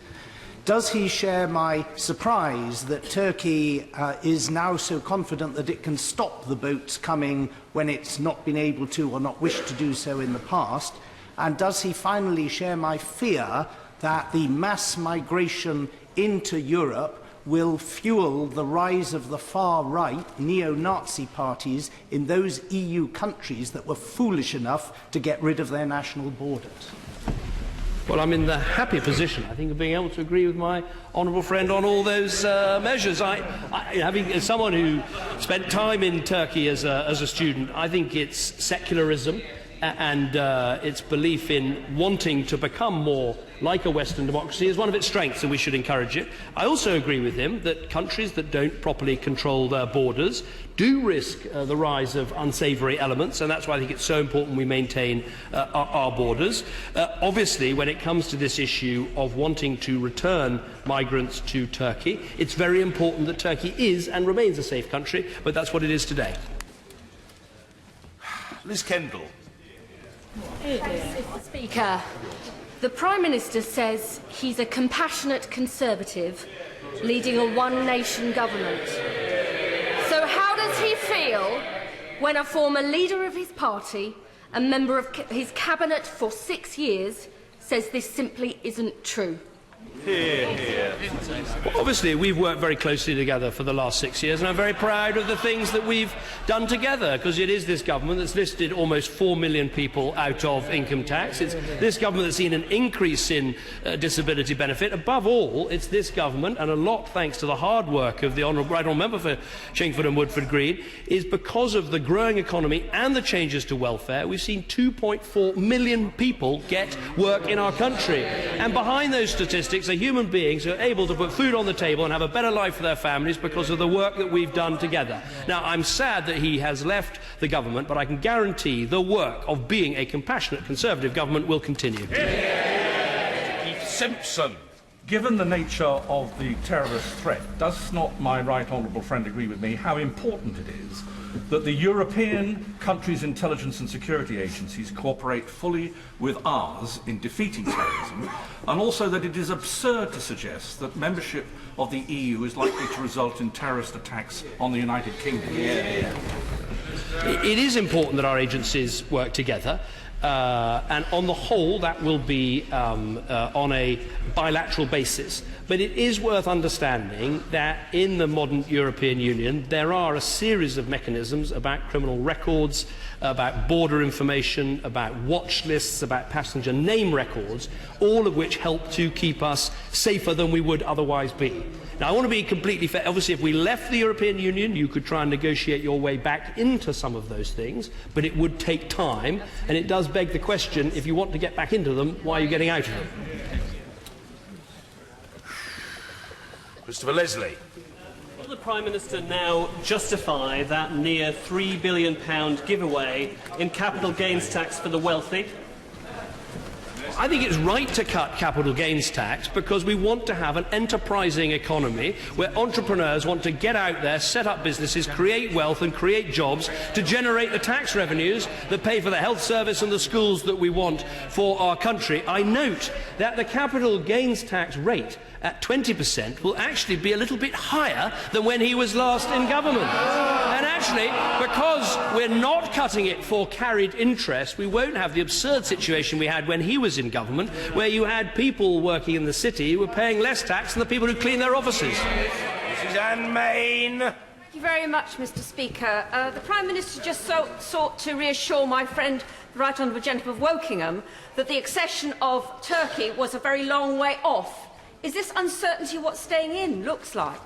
Does he share my surprise that Turkey is now so confident that it can stop the boats coming when it's not been able to or not wished to do so in the past? And does he finally share my fear that the mass migration into Europe will fuel the rise of the far-right neo-Nazi parties in those EU countries that were foolish enough to get rid of their national borders? Well, I'm in the happy position, I think, of being able to agree with my honourable friend on all those measures. As someone who spent time in Turkey as a student, I think its secularism and its belief in wanting to become more like a Western democracy is one of its strengths, and we should encourage it. I also agree with him that countries that don't properly control their borders do risk the rise of unsavoury elements, and that's why I think it's so important we maintain our borders. Obviously, when it comes to this issue of wanting to return migrants to Turkey, it's very important that Turkey is and remains a safe country, but that's what it is today. Liz Kendall. Mr. Speaker, the Prime Minister says he's a compassionate Conservative leading a one-nation government. So how does he feel when a former leader of his party, a member of his cabinet for 6 years, says this simply isn't true? Well, obviously, we've worked very closely together for the last 6 years, and I'm very proud of the things that we've done together, because it is this government that's lifted almost 4 million people out of income tax. It's this government that's seen an increase in disability benefit. Above all, it's this government, and a lot thanks to the hard work of the Honourable Member for Chingford and Woodford Green, is because of the growing economy and the changes to welfare, we've seen 2.4 million people get work in our country. And behind those statistics are human beings who are able to put food on the table and have a better life for their families because of the work that we've done together. Now, I'm sad that he has left the government, but I can guarantee the work of being a compassionate Conservative government will continue. Keith Simpson. Given the nature of the terrorist threat, does not my right honourable friend agree with me how important it is that the European countries' intelligence and security agencies cooperate fully with ours in defeating terrorism, and also that it is absurd to suggest that membership of the EU is likely to result in terrorist attacks on the United Kingdom? It is important that our agencies work together. And on the whole, that will be on a bilateral basis. But it is worth understanding that in the modern European Union, there are a series of mechanisms about criminal records, about border information, about watch lists, about passenger name records, all of which help to keep us safer than we would otherwise be. Now, I want to be completely fair. Obviously, if we left the European Union, you could try and negotiate your way back into some of those things, but it would take time, and it does beg the question, if you want to get back into them, why are you getting out of them? Christopher Leslie. Will the Prime Minister now justify that near £3 billion giveaway in capital gains tax for the wealthy? I think it's right to cut capital gains tax because we want to have an enterprising economy where entrepreneurs want to get out there, set up businesses, create wealth and create jobs to generate the tax revenues that pay for the health service and the schools that we want for our country. I note that the capital gains tax rate at 20% will actually be a little bit higher than when he was last in government. And actually, because we're not cutting it for carried interest, we won't have the absurd situation we had when he was in government, where you had people working in the city who were paying less tax than the people who clean their offices. Mrs. Anne Main. Thank you very much, Mr. Speaker. The Prime Minister just sought to reassure my friend, the Right Honourable Gentleman of Wokingham, that the accession of Turkey was a very long way off. Is this uncertainty what staying in looks like?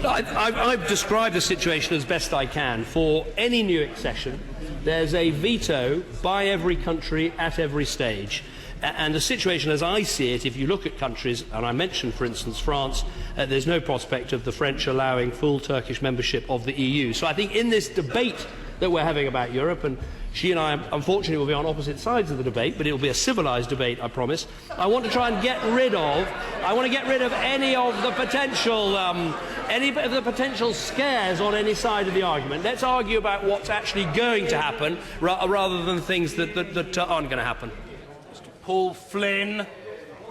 I've described the situation as best I can. For any new accession, there's a veto by every country at every stage. And the situation as I see it, if you look at countries, and I mentioned, for instance, France, there's no prospect of the French allowing full Turkish membership of the EU. So I think in this debate that we're having about Europe, and she and I, unfortunately, will be on opposite sides of the debate, but it will be a civilised debate, I promise. I want to try and get rid of any of the potential scares on any side of the argument. Let's argue about what's actually going to happen, rather than things that aren't going to happen. Mr. Paul Flynn.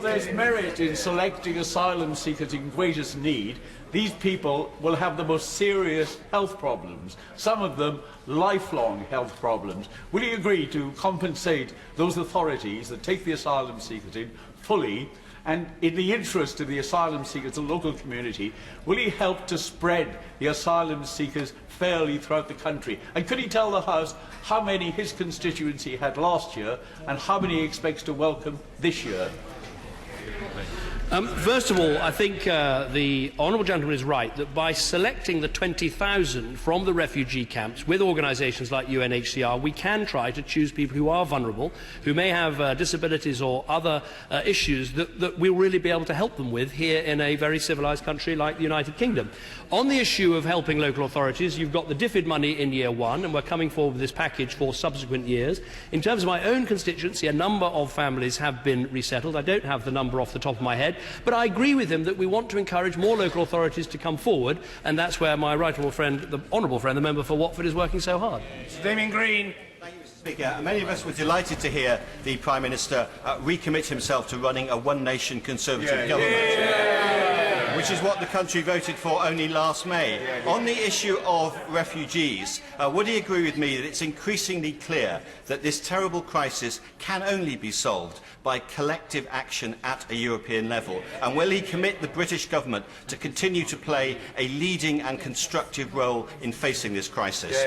There's merit in selecting asylum seekers in greatest need. These people will have the most serious health problems, some of them lifelong health problems. Will he agree to compensate those authorities that take the asylum seekers in fully, and in the interest of the asylum seekers and local community, will he help to spread the asylum seekers fairly throughout the country? And could he tell the House how many his constituency had last year and how many he expects to welcome this year? First of all, I think the honourable gentleman is right that by selecting the 20,000 from the refugee camps with organisations like UNHCR, we can try to choose people who are vulnerable, who may have disabilities or other issues that we'll really be able to help them with here in a very civilised country like the United Kingdom. On the issue of helping local authorities, you've got the DFID money in year one, and we're coming forward with this package for subsequent years. In terms of my own constituency, a number of families have been resettled. I don't have the number off the top of my head, but I agree with him that we want to encourage more local authorities to come forward, and that's where my right honourable friend, the honourable friend, the member for Watford, is working so hard. Damien Green. Thank you, Mr. Speaker. Many of us were delighted to hear the Prime Minister recommit himself to running a one-nation Conservative government, which is what the country voted for only last May. On the issue of refugees, would he agree with me that it's increasingly clear that this terrible crisis can only be solved by collective action at a European level? And will he commit the British government to continue to play a leading and constructive role in facing this crisis?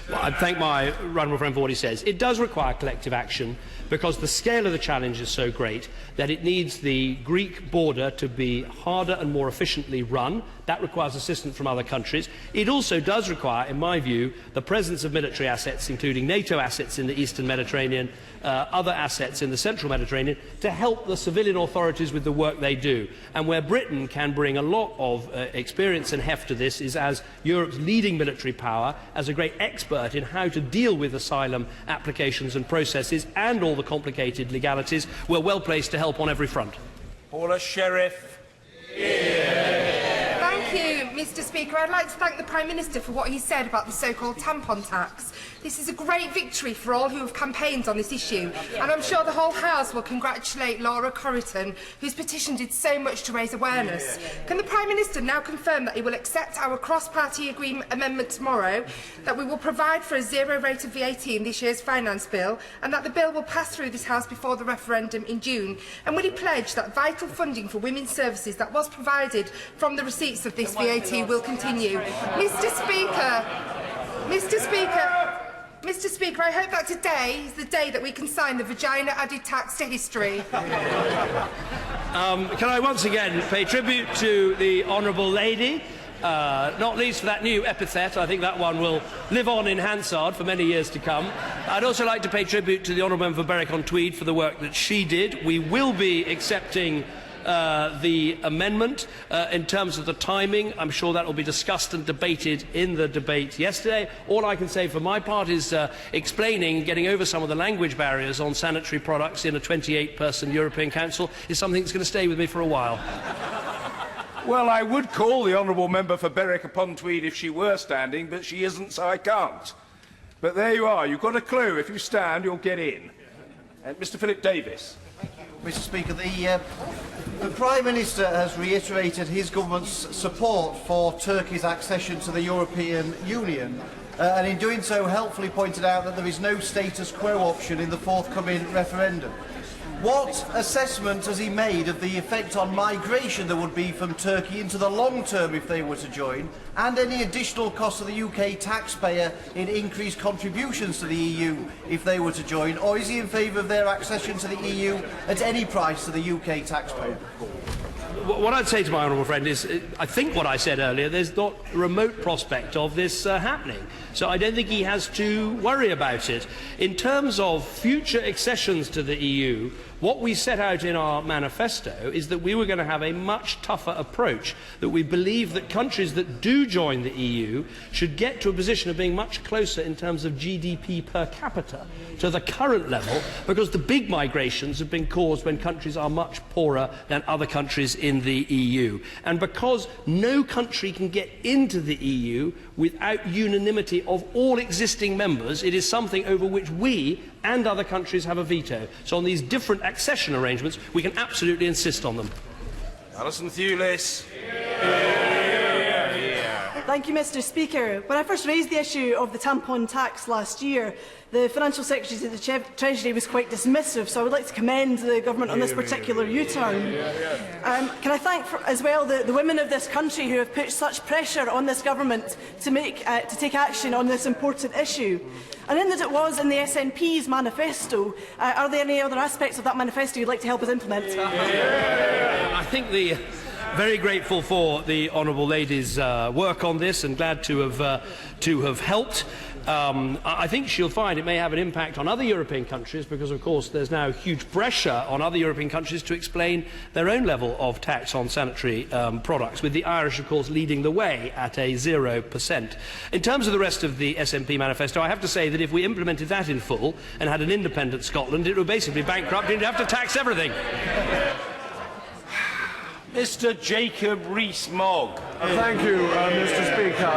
Well, I thank my right honourable friend for what he says. It does require collective action because the scale of the challenge is so great that it needs the Greek border to be harder and more efficiently run. That requires assistance from other countries. It also does require, in my view, the presence of military assets, including NATO assets in the eastern Mediterranean, other assets in the central Mediterranean, to help the civilian authorities with the work they do. And where Britain can bring a lot of experience and heft to this is as Europe's leading military power, as a great expert in how to deal with asylum applications and processes and all the complicated legalities. We're well placed to help on every front. Paula Sheriff. Thank you, Mr. Speaker. I'd like to thank the Prime Minister for what he said about the so-called tampon tax. This is a great victory for all who have campaigned on this issue, and I'm sure the whole House will congratulate Laura Corrigan, whose petition did so much to raise awareness. Can the Prime Minister now confirm that he will accept our cross-party agreement amendment tomorrow, that we will provide for a zero rate of VAT in this year's finance bill, and that the bill will pass through this House before the referendum in June? And will he pledge that vital funding for women's services that was provided from the receipts of this VAT will continue? Mr. Speaker, I hope that today is the day that we can sign the vagina added tax to history. Can I once again pay tribute to the honourable lady, not least for that new epithet. I think that one will live on in Hansard for many years to come. I'd also like to pay tribute to the honourable member for Berwick-on-Tweed for the work that she did. We will be accepting the amendment. In terms of the timing, I'm sure that will be discussed and debated in the debate yesterday. All I can say for my part is explaining, getting over some of the language barriers on sanitary products in a 28-person European Council is something that's going to stay with me for a while. Well, I would call the honourable member for Berwick-upon-Tweed if she were standing, but she isn't, so I can't. But there you are. You've got a clue. If you stand, you'll get in. Mr. Philip Davis. Mr. Speaker, the Prime Minister has reiterated his government's support for Turkey's accession to the European Union, and in doing so helpfully pointed out that there is no status quo option in the forthcoming referendum. What assessment has he made of the effect on migration there would be from Turkey into the long term if they were to join, and any additional costs to the UK taxpayer in increased contributions to the EU if they were to join, or is he in favour of their accession to the EU at any price to the UK taxpayer? What I'd say to my honourable friend is, I think what I said earlier, there's not a remote prospect of this happening. So I don't think he has to worry about it. In terms of future accessions to the EU, what we set out in our manifesto is that we were going to have a much tougher approach, that we believe that countries that do join the EU should get to a position of being much closer in terms of GDP per capita to the current level, because the big migrations have been caused when countries are much poorer than other countries in the EU. And because no country can get into the EU without unanimity of all existing members, it is something over which we and other countries have a veto. So on these different accession arrangements, we can absolutely insist on them. Alison Thewlis. Thank you, Mr. Speaker. When I first raised the issue of the tampon tax last year, the Financial Secretary of the Treasury was quite dismissive, so I would like to commend the Government on this particular U-turn. Can I thank as well the women of this country who have put such pressure on this Government to take action on this important issue. And in that it was in the SNP's manifesto, are there any other aspects of that manifesto you'd like to help us implement? I think very grateful for the honourable lady's work on this and glad to have helped. I think she'll find it may have an impact on other European countries because, of course, there's now huge pressure on other European countries to explain their own level of tax on sanitary products, with the Irish, of course, leading the way at a 0%. In terms of the rest of the SNP manifesto, I have to say that if we implemented that in full and had an independent Scotland, it would basically bankrupt and you'd have to tax everything. Mr. Jacob Rees-Mogg. Thank you, Mr. Speaker.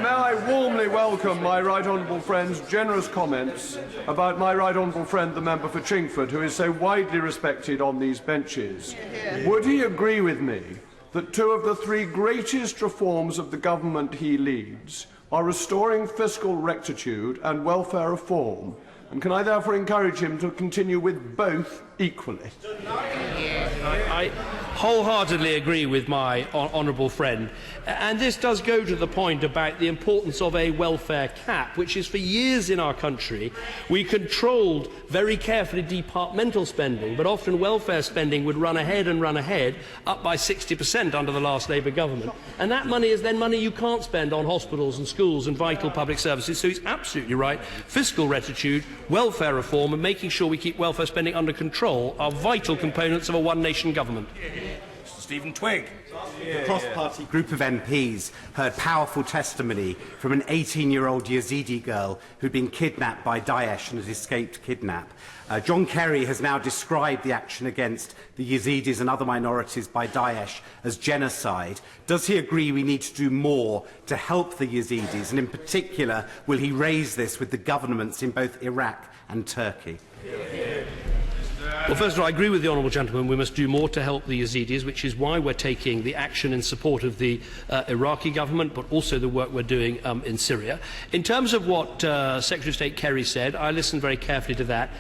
May I warmly welcome my right honourable friend's generous comments about my right honourable friend, the member for Chingford, who is so widely respected on these benches. Would he agree with me that two of the three greatest reforms of the government he leads are restoring fiscal rectitude and welfare reform? And can I therefore encourage him to continue with both equally? I wholeheartedly agree with my honourable friend. And this does go to the point about the importance of a welfare cap, which is for years in our country we controlled very carefully departmental spending, but often welfare spending would run ahead, up by 60% under the last Labour government. And that money is then money you can't spend on hospitals and schools and vital public services. So he's absolutely right. Fiscal rectitude, welfare reform and making sure we keep welfare spending under control are vital components of a one-nation government. Mr. Stephen Twigg. The cross-party group of MPs heard powerful testimony from an 18-year-old Yazidi girl who'd been kidnapped by Daesh and had escaped kidnap. John Kerry has now described the action against the Yazidis and other minorities by Daesh as genocide. Does he agree we need to do more to help the Yazidis? And in particular, will he raise this with the governments in both Iraq and Turkey? Well, first of all, I agree with the honourable gentleman. We must do more to help the Yazidis, which is why we're taking the action in support of the Iraqi government, but also the work we're doing in Syria. In terms of what Secretary of State Kerry said, I listened very carefully to that.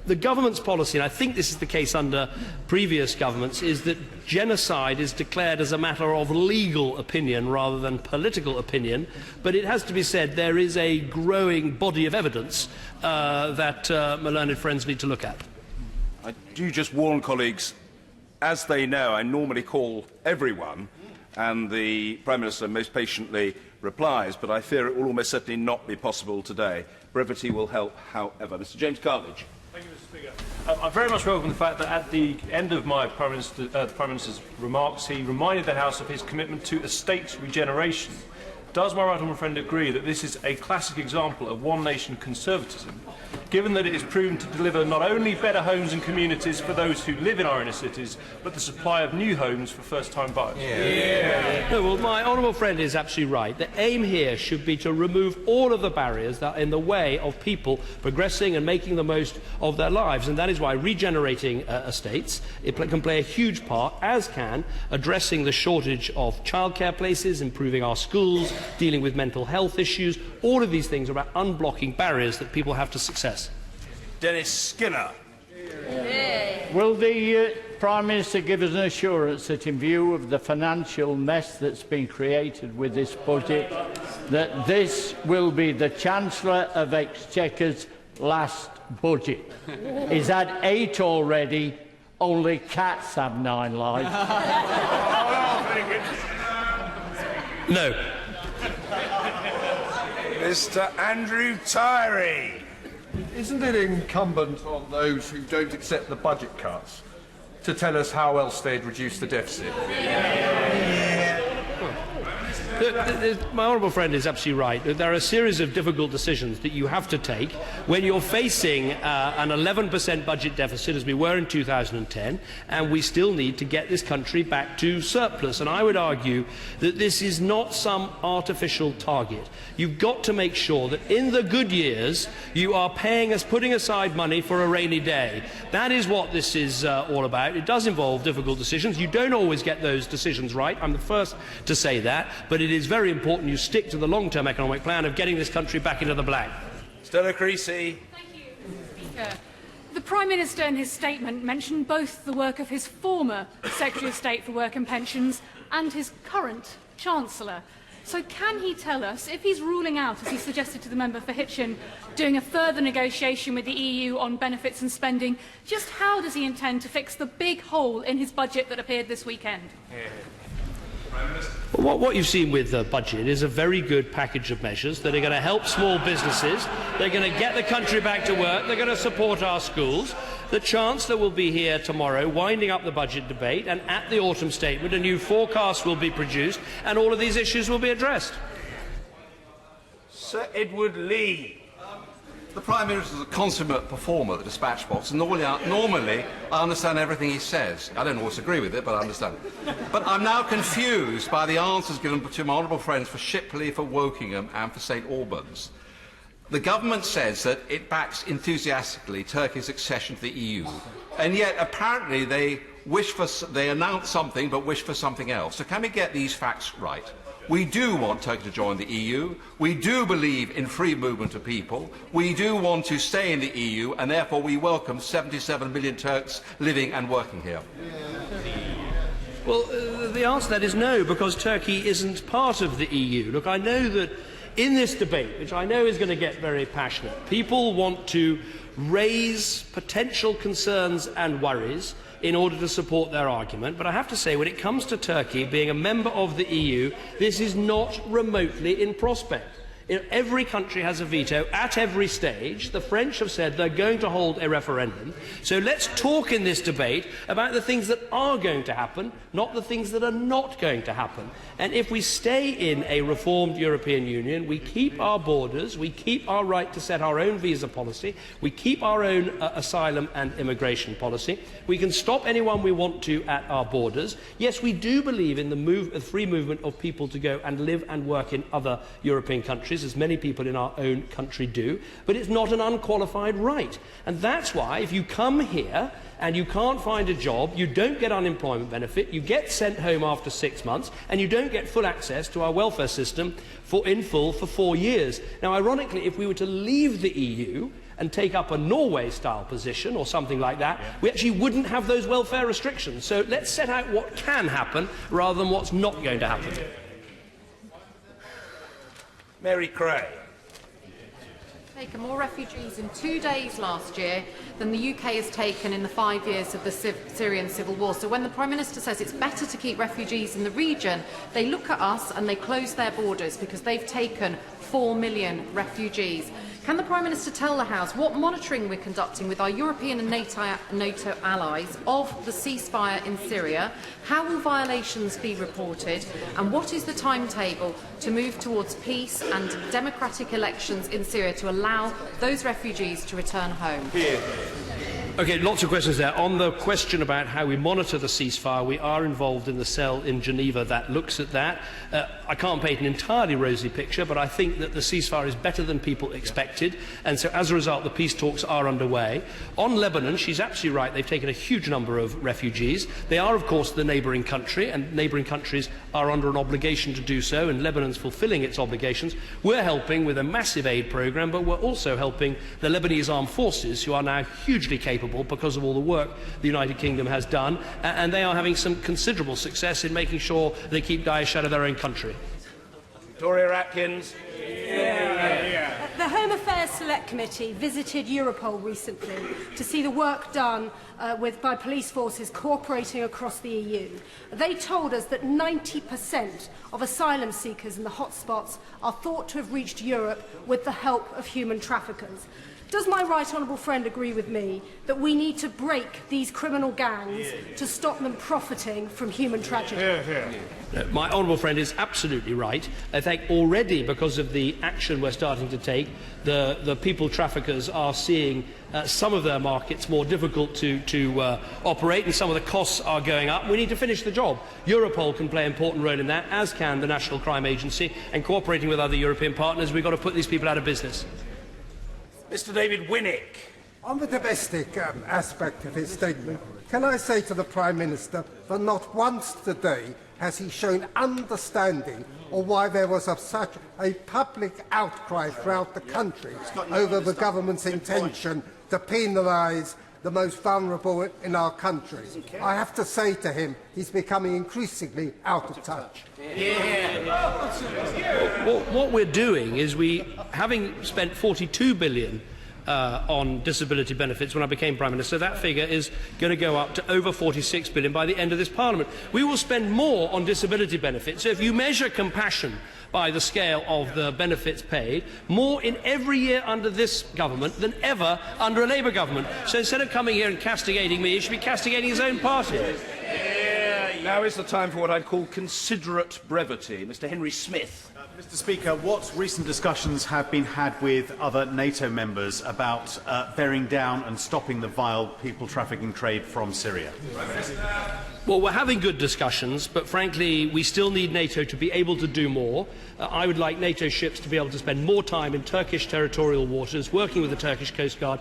The government's policy, and I think this is the case under previous governments, is that genocide is declared as a matter of legal opinion rather than political opinion. But it has to be said there is a growing body of evidence that my learned friends need to look at. I do just warn colleagues, as they know, I normally call everyone, and the Prime Minister most patiently replies, but I fear it will almost certainly not be possible today. Brevity will help, however. Mr James Cartledge. Thank you, Mr Speaker. I very much welcome the fact that at the end of my the Prime Minister's remarks, he reminded the House of his commitment to estate regeneration. Does my right honourable friend agree that this is a classic example of one-nation conservatism, given that it is proven to deliver not only better homes and communities for those who live in our inner cities, but the supply of new homes for first-time buyers? No, well, my honourable friend is absolutely right. The aim here should be to remove all of the barriers that are in the way of people progressing and making the most of their lives, and that is why regenerating estates can play a huge part, as can addressing the shortage of childcare places, improving our schools, dealing with mental health issues. All of these things are about unblocking barriers that people have to success. Dennis Skinner. Will the Prime Minister give us an assurance that, in view of the financial mess that's been created with this budget, that this will be the Chancellor of Exchequer's last budget? He's had 8 already. Only cats have 9 lives. No. Mr Andrew Tyree. Isn't it incumbent on those who don't accept the budget cuts to tell us how else they'd reduce the deficit? My honourable friend is absolutely right. There are a series of difficult decisions that you have to take when you're facing an 11% budget deficit, as we were in 2010, and we still need to get this country back to surplus. And I would argue that this is not some artificial target. You've got to make sure that in the good years you are putting aside money for a rainy day. That is what this is all about. It does involve difficult decisions. You don't always get those decisions right. I'm the first to say that, but it is very important you stick to the long-term economic plan of getting this country back into the black. Stella Creasy. Thank you, Speaker. The Prime Minister in his statement mentioned both the work of his former Secretary of State for Work and Pensions and his current Chancellor. So can he tell us, if he's ruling out, as he suggested to the member for Hitchin, doing a further negotiation with the EU on benefits and spending, just how does he intend to fix the big hole in his budget that appeared this weekend? What you've seen with the budget is a very good package of measures that are going to help small businesses. They're going to get the country back to work. They're going to support our schools. The Chancellor will be here tomorrow winding up the budget debate, and at the autumn statement a new forecast will be produced and all of these issues will be addressed. Sir Edward Lee. The Prime Minister is a consummate performer at the dispatch box, and normally I understand everything he says. I don't always agree with it, but I understand. But I'm now confused by the answers given to my honourable friends for Shipley, for Wokingham and for St Albans. The government says that it backs enthusiastically Turkey's accession to the EU, and yet apparently they announce something but wish for something else. So can we get these facts right? We do want Turkey to join the EU. We do believe in free movement of people. We do want to stay in the EU, and therefore we welcome 77 million Turks living and working here. Well, the answer to that is no, because Turkey isn't part of the EU. Look, I know that in this debate, which I know is going to get very passionate, people want to raise potential concerns and worries in order to support their argument. But I have to say, when it comes to Turkey being a member of the EU, this is not remotely in prospect. Every country has a veto at every stage. The French have said they're going to hold a referendum. So let's talk in this debate about the things that are going to happen, not the things that are not going to happen. And if we stay in a reformed European Union, we keep our borders, we keep our right to set our own visa policy, we keep our own asylum and immigration policy, we can stop anyone we want to at our borders. Yes, we do believe in the free movement of people to go and live and work in other European countries, as many people in our own country do, but it's not an unqualified right. And that's why, if you come here and you can't find a job, you don't get unemployment benefit, you get sent home after 6 months, and you don't get full access to our welfare system in full for 4 years. Now, ironically, if we were to leave the EU and take up a Norway-style position or something like that, we actually wouldn't have those welfare restrictions. So let's set out what can happen rather than what's not going to happen. Mary Cray. taken more refugees in 2 days last year than the UK has taken in the 5 years of the Syrian civil war. So when the Prime Minister says it's better to keep refugees in the region, they look at us and they close their borders because they've taken 4 million refugees. Can the Prime Minister tell the House what monitoring we're conducting with our European and NATO allies of the ceasefire in Syria? How will violations be reported? And what is the timetable to move towards peace and democratic elections in Syria to allow those refugees to return home? Okay, lots of questions there. On the question about how we monitor the ceasefire, we are involved in the cell in Geneva that looks at that. I can't paint an entirely rosy picture, but I think that the ceasefire is better than people expected, and so as a result the peace talks are underway. On Lebanon, she's absolutely right, they've taken a huge number of refugees. They are, of course, the neighbouring country, and neighbouring countries are under an obligation to do so, and Lebanon's fulfilling its obligations. We're helping with a massive aid programme, but we're also helping the Lebanese armed forces, who are now hugely capable because of all the work the United Kingdom has done, and they are having some considerable success in making sure they keep Daesh out of their own country. Victoria Atkins. The Home Affairs Select Committee visited Europol recently to see the work done by police forces cooperating across the EU. They told us that 90% of asylum seekers in the hotspots are thought to have reached Europe with the help of human traffickers. Does my right honourable friend agree with me that we need to break these criminal gangs to stop them profiting from human tragedy? My honourable friend is absolutely right. I think already, because of the action we're starting to take, the people traffickers are seeing some of their markets more difficult to operate, and some of the costs are going up. We need to finish the job. Europol can play an important role in that, as can the National Crime Agency, and cooperating with other European partners, we've got to put these people out of business. Mr. David Winnick. On the domestic aspect of his statement, can I say to the Prime Minister that not once today has he shown understanding or why there was such a public outcry throughout the country over the government's intention to penalise the most vulnerable in our country. I have to say to him, he's becoming increasingly out of touch. What we're doing is having spent 42 billion on disability benefits when I became Prime Minister, that figure is going to go up to over 46 billion by the end of this Parliament. We will spend more on disability benefits. So if you measure compassion by the scale of the benefits paid, more in every year under this government than ever under a Labour government. So instead of coming here and castigating me, he should be castigating his own party. Now is the time for what I'd call considerate brevity. Mr. Henry Smith. Mr. Speaker, what recent discussions have been had with other NATO members about bearing down and stopping the vile people trafficking trade from Syria? Well, we're having good discussions, but frankly, we still need NATO to be able to do more. I would like NATO ships to be able to spend more time in Turkish territorial waters, working with the Turkish Coast Guard,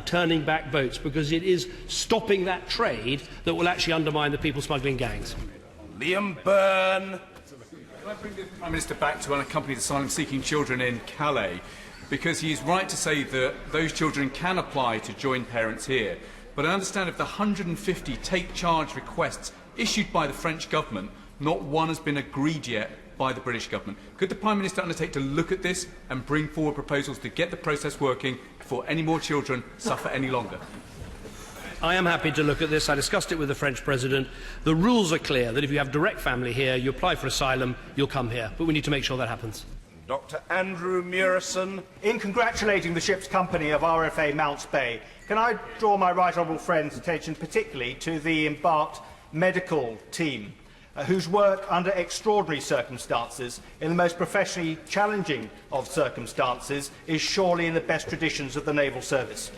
turning back boats, because it is stopping that trade that will actually undermine the people smuggling gangs. Liam Byrne. Can I bring the Prime Minister back to unaccompanied asylum-seeking children in Calais? Because he is right to say that those children can apply to join parents here. But I understand of the 150 take-charge requests issued by the French government, not one has been agreed yet by the British government. Could the Prime Minister undertake to look at this and bring forward proposals to get the process working before any more children suffer any longer? I am happy to look at this. I discussed it with the French President. The rules are clear that if you have direct family here, you apply for asylum, you'll come here. But we need to make sure that happens. Dr. Andrew Murison. In congratulating the ship's company of RFA Mounts Bay, can I draw my right honourable friend's attention particularly to the embarked medical team, whose work under extraordinary circumstances, in the most professionally challenging of circumstances, is surely in the best traditions of the naval service.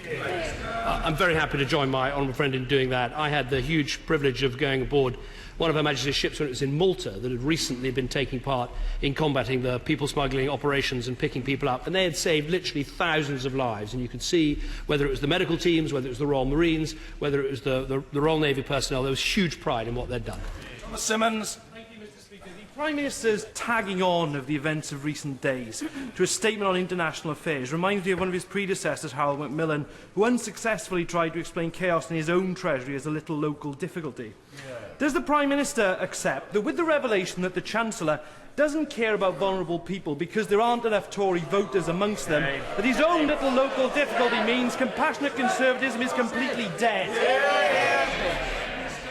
I'm very happy to join my honourable friend in doing that. I had the huge privilege of going aboard one of Her Majesty's ships when it was in Malta, that had recently been taking part in combating the people smuggling operations and picking people up, and they had saved literally thousands of lives. And you could see, whether it was the medical teams, whether it was the Royal Marines, whether it was the Royal Navy personnel, there was huge pride in what they'd done. Thomas Simmons. Thank you, Mr. Speaker. The Prime Minister's tagging on of the events of recent days to a statement on international affairs reminds me of one of his predecessors, Harold Macmillan, who unsuccessfully tried to explain chaos in his own treasury as a little local difficulty. Does the Prime Minister accept that with the revelation that the Chancellor doesn't care about vulnerable people because there aren't enough Tory voters amongst them, that his own little local difficulty means compassionate conservatism is completely dead?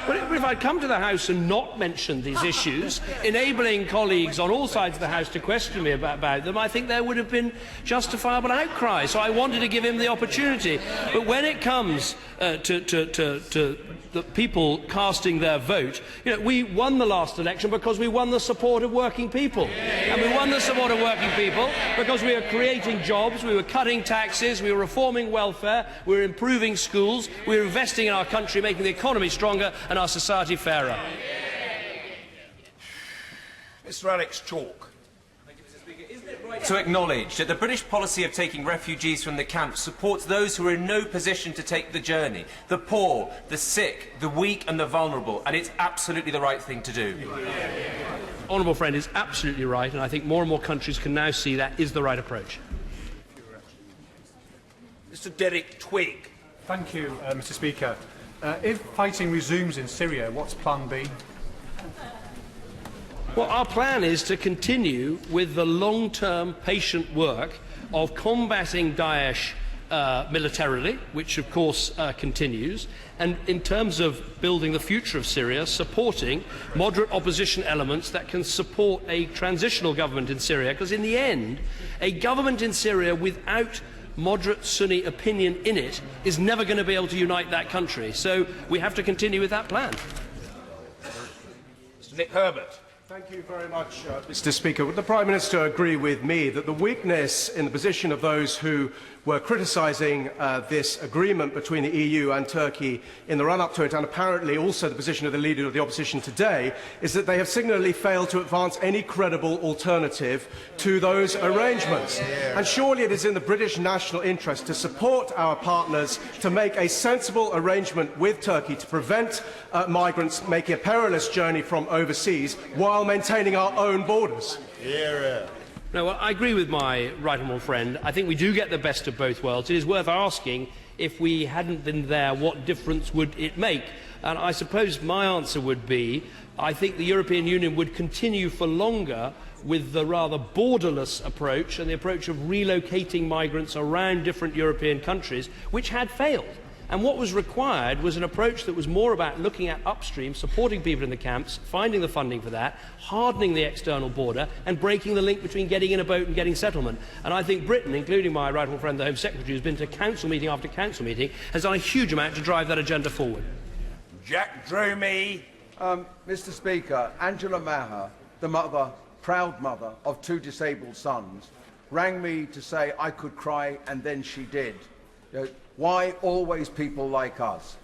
But if I'd come to the House and not mentioned these issues, enabling colleagues on all sides of the House to question me about them, I think there would have been justifiable outcry. So I wanted to give him the opportunity. But when it comes to the people casting their vote, we won the last election because we won the support of working people. And we won the support of working people because we were creating jobs, we were cutting taxes, we were reforming welfare, we were improving schools, we were investing in our country, making the economy stronger and our society fairer. Mr. Alex Chalk. To acknowledge that the British policy of taking refugees from the camps supports those who are in no position to take the journey, the poor, the sick, the weak and the vulnerable, and it's absolutely the right thing to do. Honourable friend is absolutely right, and I think more and more countries can now see that is the right approach. Mr. Derek Twigg. Thank you, Mr. Speaker. If fighting resumes in Syria, what's Plan B? Well, our plan is to continue with the long-term patient work of combating Daesh militarily, which of course continues, and in terms of building the future of Syria, supporting moderate opposition elements that can support a transitional government in Syria, because in the end, a government in Syria without moderate Sunni opinion in it is never going to be able to unite that country. So we have to continue with that plan. Mr. Nick Herbert. Thank you very much, Mr. Speaker. Would the Prime Minister agree with me that the weakness in the position of those who were criticising this agreement between the EU and Turkey in the run-up to it, and apparently also the position of the Leader of the Opposition today, is that they have signally failed to advance any credible alternative to those arrangements? And surely it is in the British national interest to support our partners to make a sensible arrangement with Turkey to prevent migrants making a perilous journey from overseas while maintaining our own borders. No, well, I agree with my right honourable friend. I think we do get the best of both worlds. It is worth asking, if we hadn't been there, what difference would it make? And I suppose my answer would be, I think the European Union would continue for longer with the rather borderless approach and the approach of relocating migrants around different European countries, which had failed. And what was required was an approach that was more about looking at upstream, supporting people in the camps, finding the funding for that, hardening the external border, and breaking the link between getting in a boat and getting settlement. And I think Britain, including my right honourable friend, the Home Secretary, who's been to council meeting after council meeting, has done a huge amount to drive that agenda forward. Jack Dromey. Mr. Speaker, Angela Maher, the mother, proud mother of 2 disabled sons, rang me to say I could cry, and then she did. Why always people like us?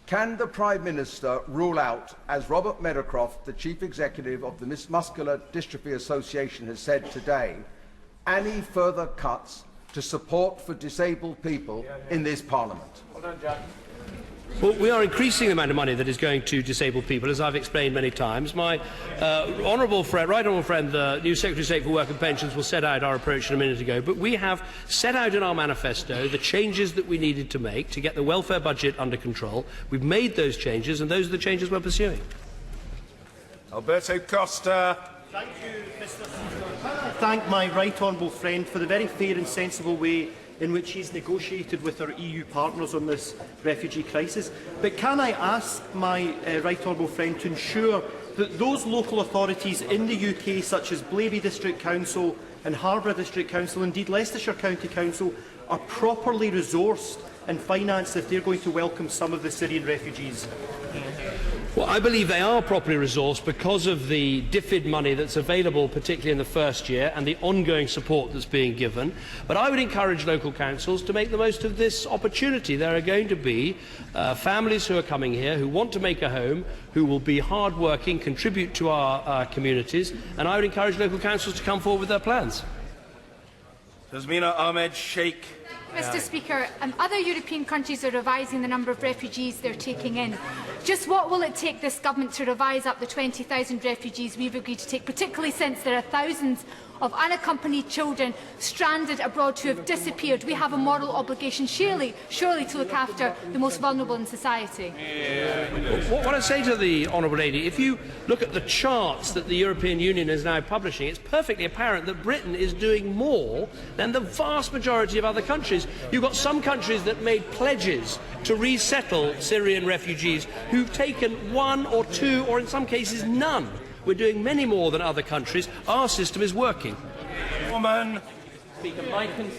Can the Prime Minister rule out, as Robert Meadowcroft, the Chief Executive of the Muscular Dystrophy Association, has said today, any further cuts to support for disabled people in this Parliament? Well done, Jack. Well, we are increasing the amount of money that is going to disabled people, as I've explained many times. My right honourable friend, the new Secretary of State for Work and Pensions, will set out our approach a minute ago. But we have set out in our manifesto the changes that we needed to make to get the welfare budget under control. We've made those changes, and those are the changes we're pursuing. Alberto Costa. Thank you, Mr. Speaker. Can I thank my right honourable friend for the very fair and sensible way in which he's negotiated with our EU partners on this refugee crisis. But can I ask my right honourable friend to ensure that those local authorities in the UK, such as Blaby District Council and Harborough District Council, indeed Leicestershire County Council, are properly resourced and financed if they're going to welcome some of the Syrian refugees? Well, I believe they are properly resourced because of the DFID money that's available, particularly in the first year, and the ongoing support that's being given. But I would encourage local councils to make the most of this opportunity. There are going to be families who are coming here who want to make a home, who will be hard-working, contribute to our communities, and I would encourage local councils to come forward with their plans. Tasmina Ahmed Sheikh Mr. Speaker, other European countries are revising the number of refugees they're taking in. Just what will it take this government to revise up the 20,000 refugees we've agreed to take, particularly since there are thousands of unaccompanied children stranded abroad who have disappeared? We have a moral obligation, surely to look after the most vulnerable in society. What I say to the Honourable Lady, if you look at the charts that the European Union is now publishing, it's perfectly apparent that Britain is doing more than the vast majority of other countries. You've got some countries that made pledges to resettle Syrian refugees who've taken one or two, or in some cases none. We're doing many more than other countries. Our system is working. Woman. Speaker,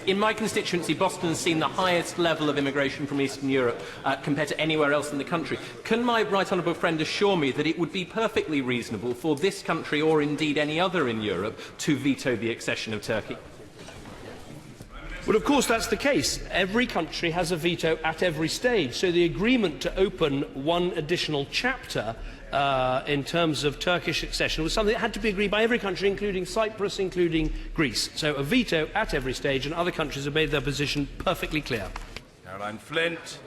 in my constituency, Boston has seen the highest level of immigration from Eastern Europe compared to anywhere else in the country. Can my right honourable friend assure me that it would be perfectly reasonable for this country, or indeed any other in Europe, to veto the accession of Turkey? Well, of course, that's the case. Every country has a veto at every stage. So the agreement to open one additional chapter in terms of Turkish accession was something that had to be agreed by every country, including Cyprus, including Greece. So a veto at every stage, and other countries have made their position perfectly clear. Caroline Flint.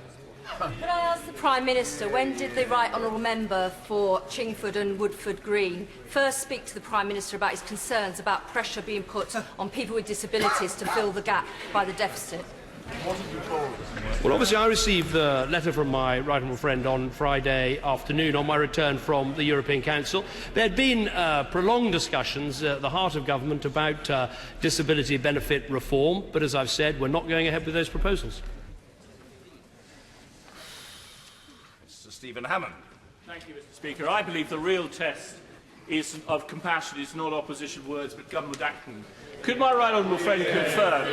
Could I ask the Prime Minister, when did the Right Honourable Member for Chingford and Woodford Green first speak to the Prime Minister about his concerns about pressure being put on people with disabilities to fill the gap by the deficit? Well, obviously, I received the letter from my right honourable friend on Friday afternoon on my return from the European Council. There had been prolonged discussions at the heart of government about disability benefit reform, but as I've said, we're not going ahead with those proposals. Mr. Stephen Hammond. Thank you, Mr. Speaker. I believe the real test of compassion is not opposition words but government action. Could my right honourable friend confirm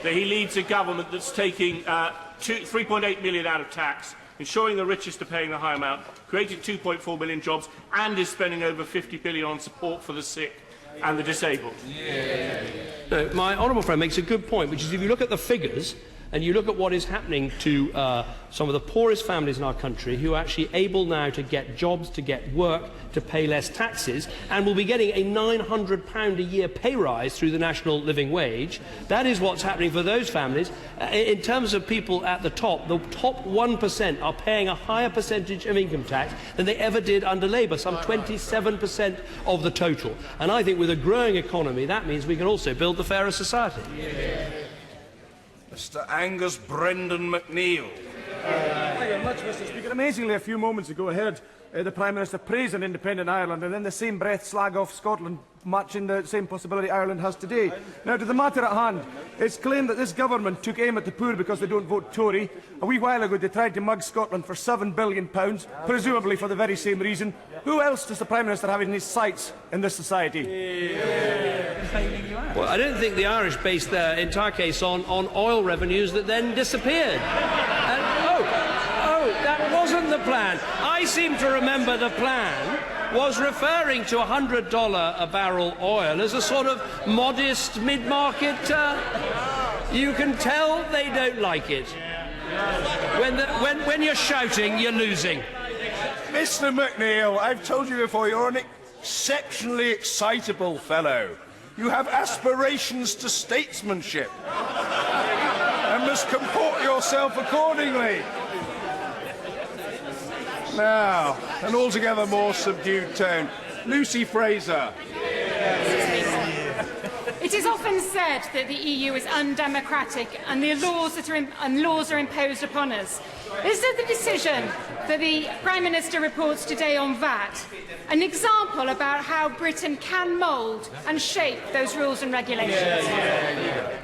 that he leads a government that's taking 3.8 million out of tax, ensuring the richest are paying the high amount, created 2.4 million jobs, and is spending over 50 billion on support for the sick and the disabled? No, my honourable friend makes a good point, which is if you look at the figures and you look at what is happening to some of the poorest families in our country who are actually able now to get jobs, to get work, to pay less taxes, and will be getting a £900 a year pay rise through the national living wage. That is what's happening for those families. In terms of people at the top 1% are paying a higher percentage of income tax than they ever did under Labour, some 27% of the total. And I think with a growing economy, that means we can also build the fairer society. Mr. Angus Brendan McNeill. Thank you very much, Mr. Speaker. Amazingly, a few moments ago, I heard the Prime Minister praise an independent Ireland and in the same breath slag off Scotland, matching the same possibility Ireland has today. Now, to the matter at hand, it's claimed that this government took aim at the poor because they don't vote Tory. A wee while ago, they tried to mug Scotland for £7 billion, presumably for the very same reason. Who else does the Prime Minister have in his sights in this society? Well, I don't think the Irish based their entire case on oil revenues that then disappeared. That wasn't the plan. I seem to remember the plan was referring to $100 a barrel oil as a sort of modest mid-market. You can tell they don't like it. When you're shouting, you're losing. Mr. McNeill, I've told you before, you're an exceptionally excitable fellow. You have aspirations to statesmanship and must comport yourself accordingly. Now, an altogether more subdued tone. Lucy Fraser. It is often said that the EU is undemocratic and the laws are imposed upon us. Is the decision that the Prime Minister reports today on VAT an example about how Britain can mould and shape those rules and regulations?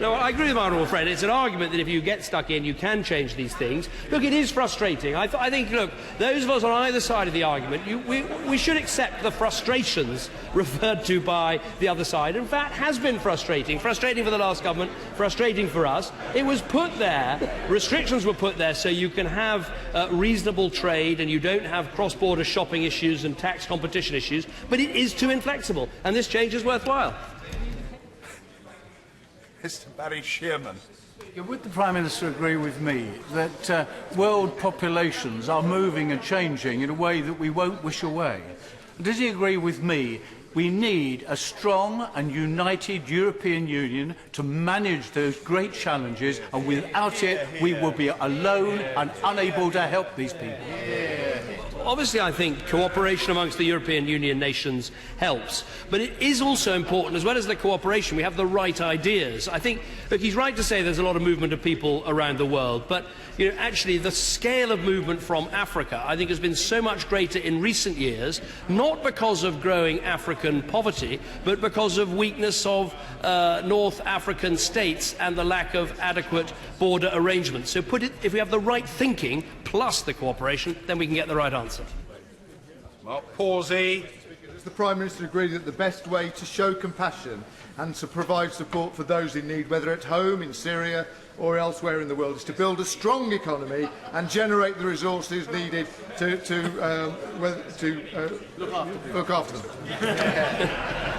No, I agree with my honourable friend. It's an argument that if you get stuck in, you can change these things. Look, it is frustrating. I think, look, those of us on either side of the argument, we should accept the frustrations referred to by the other side. And VAT has been frustrating for the last government, frustrating for us. It was put there, restrictions were put there so you can have reasonable trade and you don't have cross-border shopping issues and tax competition issues, but it is too inflexible, and this change is worthwhile. Mr. Barry Shearman. Would the Prime Minister agree with me that world populations are moving and changing in a way that we won't wish away? Does he agree with me We need a strong and united European Union to manage those great challenges, and without it, we will be alone and unable to help these people. Obviously, I think cooperation amongst the European Union nations helps, but it is also important, as well as the cooperation, we have the right ideas. I think, look, he's right to say there's a lot of movement of people around the world, but actually the scale of movement from Africa, I think, has been so much greater in recent years, not because of growing African poverty, but because of weakness of North African states and the lack of adequate border arrangements. So if we have the right thinking plus the cooperation, then we can get the right answer. Mark Pawsey. Does the Prime Minister agree that the best way to show compassion and to provide support for those in need, whether at home, in Syria or elsewhere in the world, is to build a strong economy and generate the resources needed to look after them?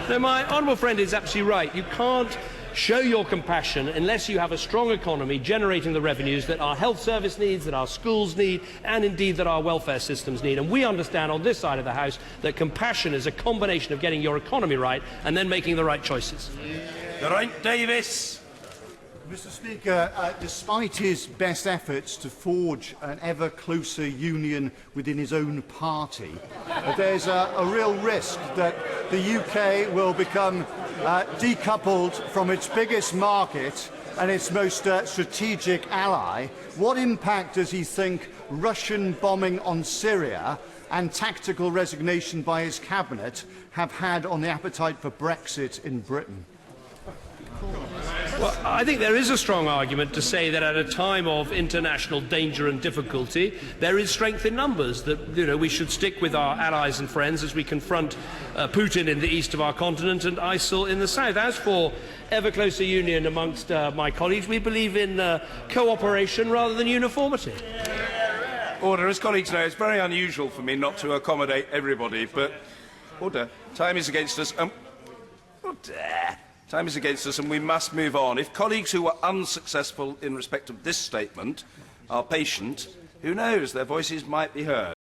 No, my honourable friend is absolutely right. You can't show your compassion unless you have a strong economy generating the revenues that our health service needs, that our schools need, and indeed that our welfare systems need. And we understand on this side of the House that compassion is a combination of getting your economy right and then making the right choices. Geraint Davis. Mr. Speaker, despite his best efforts to forge an ever closer union within his own party, there's a real risk that the UK will become decoupled from its biggest market and its most strategic ally. What impact does he think Russian bombing on Syria and tactical resignation by his cabinet have had on the appetite for Brexit in Britain? Well, I think there is a strong argument to say that at a time of international danger and difficulty, there is strength in numbers, that we should stick with our allies and friends as we confront Putin in the east of our continent and ISIL in the south. As for ever closer union amongst my colleagues, we believe in cooperation rather than uniformity. Order. As colleagues know, it's very unusual for me not to accommodate everybody, but order. Time is against us. Time is against us and we must move on. If colleagues who were unsuccessful in respect of this statement are patient, who knows, their voices might be heard.